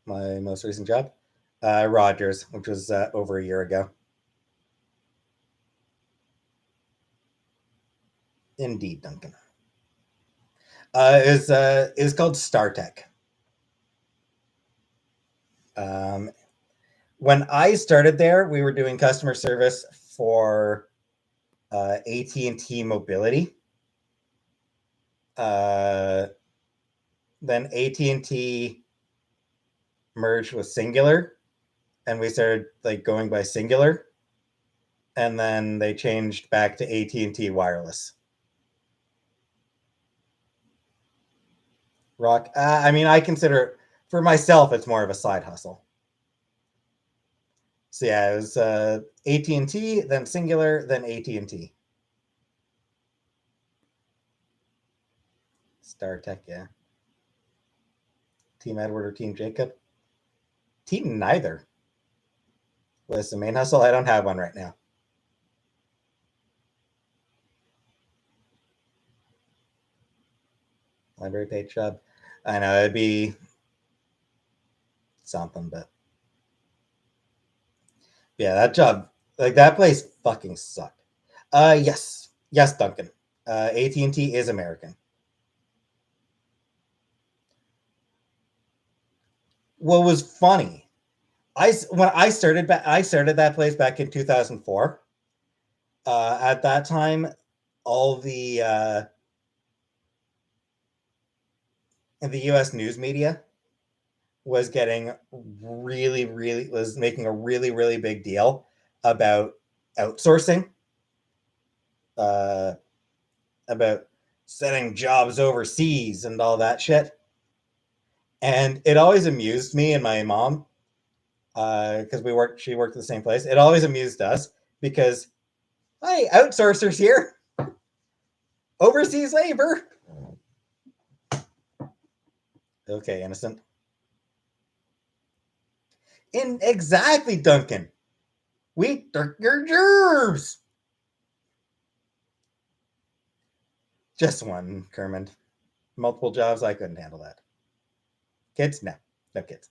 S1: My most recent job, Rogers, which was over a year ago. Indeed, Duncan. Is called StarTech. Um, when I started there, we were doing customer service for AT&T Mobility. Uh, then AT&T merged with Singular, and we started like going by Singular, and then they changed back to AT&T Wireless. Rock. I mean, I consider for myself, it's more of a side hustle. So yeah, it was AT&T, then Singular, then AT&T. StarTech, yeah. Team Edward or Team Jacob? Team neither. Was the main hustle? I don't have one right now. Library page job. I know it'd be something, but yeah, that job, like that place, fucking sucked. Yes, Duncan. AT&T is American. What was funny When I started that place back in 2004. At that time, all the U.S. news media was getting really was making a really big deal about outsourcing, uh, about sending jobs overseas and all that shit. And it always amused me and my mom because she worked at the same place. It always amused us because, hi, outsourcers here, overseas labor. Okay, innocent. In exactly, Duncan. We took your germs. Just one, Kermit. Multiple jobs, I couldn't handle that. Kids, no, no kids.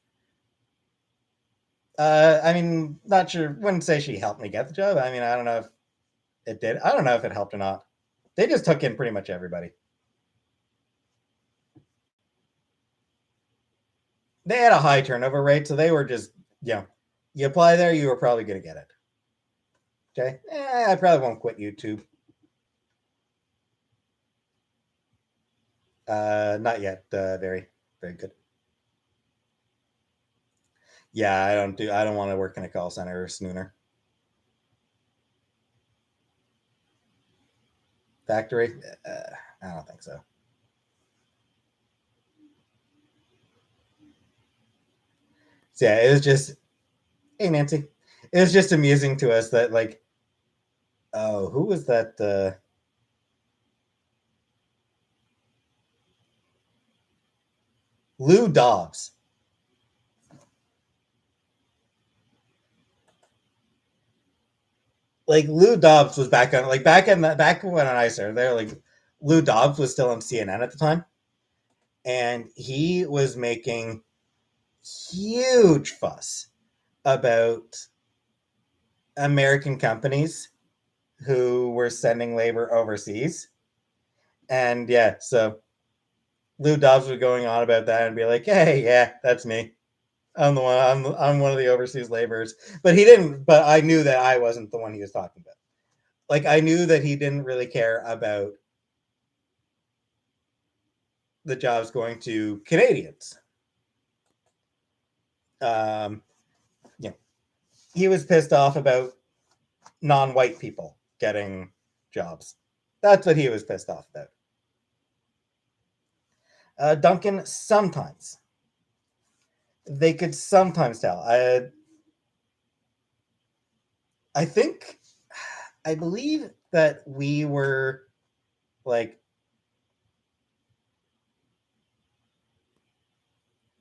S1: I mean, not sure. Wouldn't say she helped me get the job. I mean, I don't know if it did. I don't know if it helped or not. They just took in pretty much everybody. They had a high turnover rate, so they were just, you know, you apply there, you were probably going to get it. Okay, I probably won't quit YouTube. Not yet. Very good. Yeah, I don't do. I don't want to work in a call center or snooner factory. I don't think so. So yeah, it was just, hey Nancy, it was just amusing to us that like, oh, who was that? Lou Dobbs. Like Lou Dobbs was back on like back when I started there. Like Lou Dobbs was still on CNN at the time, and he was making huge fuss about American companies who were sending labor overseas. And yeah, so Lou Dobbs was going on about that and be like, "Hey, yeah, that's me. I'm the one. I'm one of the overseas laborers." But he didn't. But I knew that I wasn't the one he was talking about. Like I knew that he didn't really care about the jobs going to Canadians. Um, yeah, he was pissed off about non-white people getting jobs. That's what he was pissed off about. Duncan, sometimes they could sometimes tell. I think, I believe that we were like,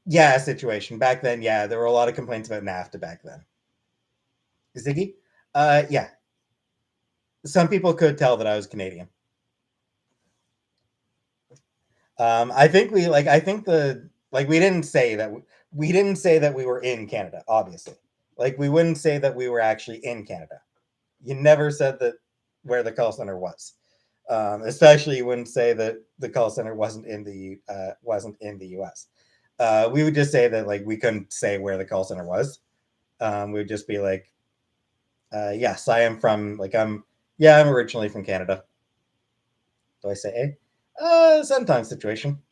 S1: yeah, situation back then. Yeah, there were a lot of complaints about NAFTA back then. Ziggy, yeah, some people could tell that I was Canadian. I think we like. I think the like we didn't say that we didn't say that we were in Canada. Obviously, like we wouldn't say that we were actually in Canada. You never said that where the call center was. Especially you wouldn't say that the call center wasn't in the U.S. We would just say that like we couldn't say where the call center was. We would just be like, yes, I am from like I'm originally from Canada. Do I say a? Sometimes situation.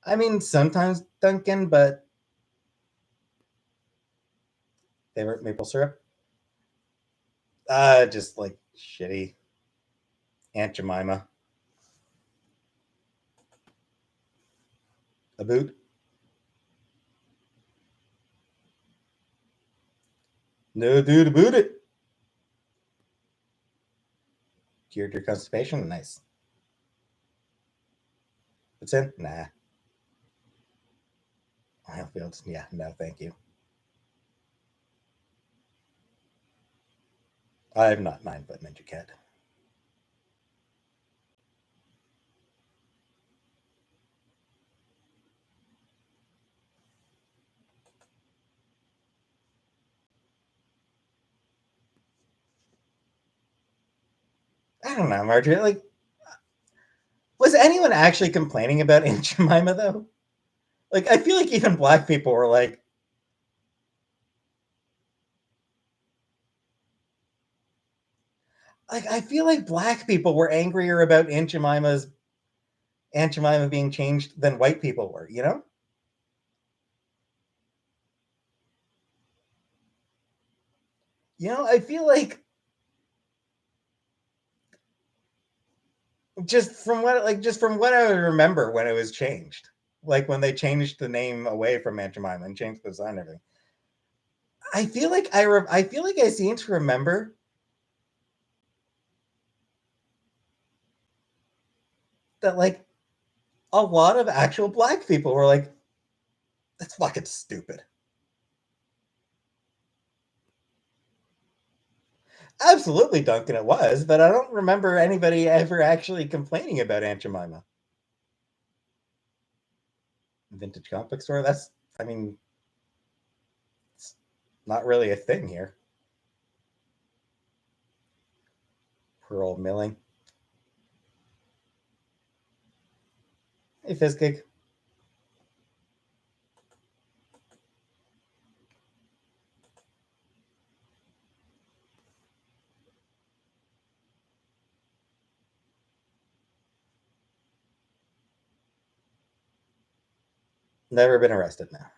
S1: I mean, sometimes Duncan, but favorite maple syrup. Just like shitty Aunt Jemima. A boot. No dude about it. Cured your constipation. Nice. What's in? Nah. Wildfields. Yeah, no, thank you. I have not 9 foot ninja cat. I don't know, Marjorie. Like, was anyone actually complaining about Aunt Jemima though? Like, I feel like even black people were like I feel like black people were angrier about Aunt Jemima being changed than white people were. You know? I feel like just from what I remember when it was changed, like when they changed the name away from Aunt Jemima and changed the design and everything. I feel like I seem to remember that like a lot of actual black people were like, "That's fucking stupid." Absolutely, Duncan, it was, but I don't remember anybody ever actually complaining about Aunt Jemima. Vintage comic store. I mean, it's not really a thing here. Poor old Milling. Hey, Fizzgig. Never been arrested now.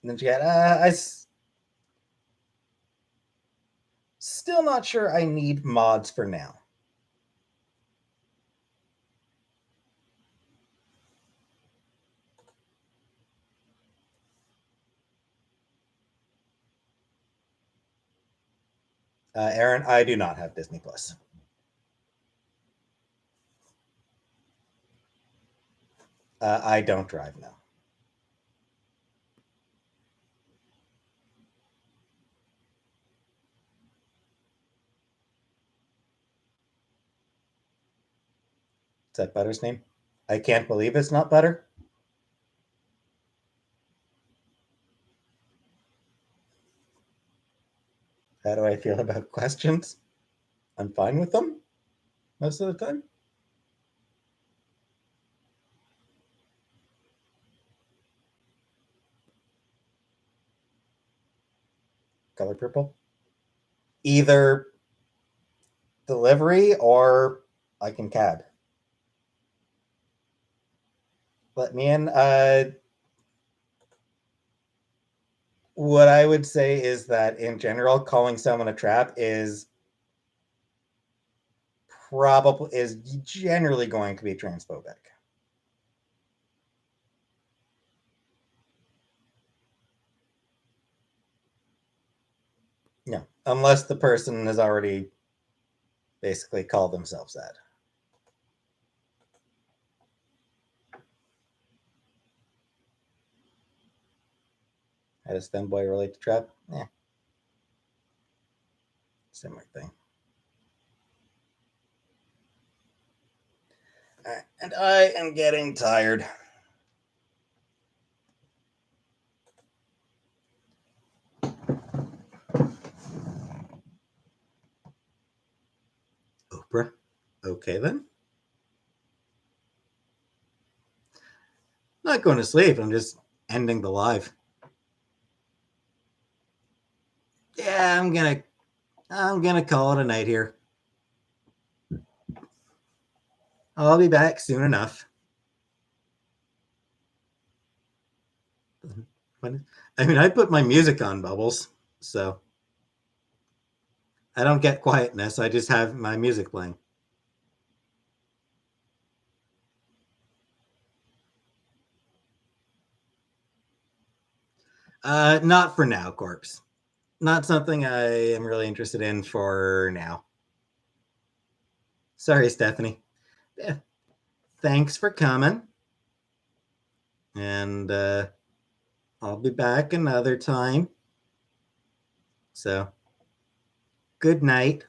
S1: And then she got, still not sure I need mods for now. Aaron, I do not have Disney Plus. I don't drive now. Is that Butter's name? I can't believe it's not Butter. How do I feel about questions? I'm fine with them most of the time. Color purple. Either delivery or I can cab. Let me in. What I would say is that in general, calling someone a trap is generally going to be transphobic. Yeah, unless the person has already basically called themselves that. How does femboy relate to trap? Similar thing. And I am getting tired. Oprah. Okay then. Not going to sleep. I'm just ending the live. Yeah, I'm gonna call it a night here. I'll be back soon enough. I mean, I put my music on, Bubbles, so I don't get quietness. I just have my music playing. Not for now, Corpse. Not something I am really interested in for now. Sorry, Stephanie. Yeah, thanks for coming. And I'll be back another time. So, good night.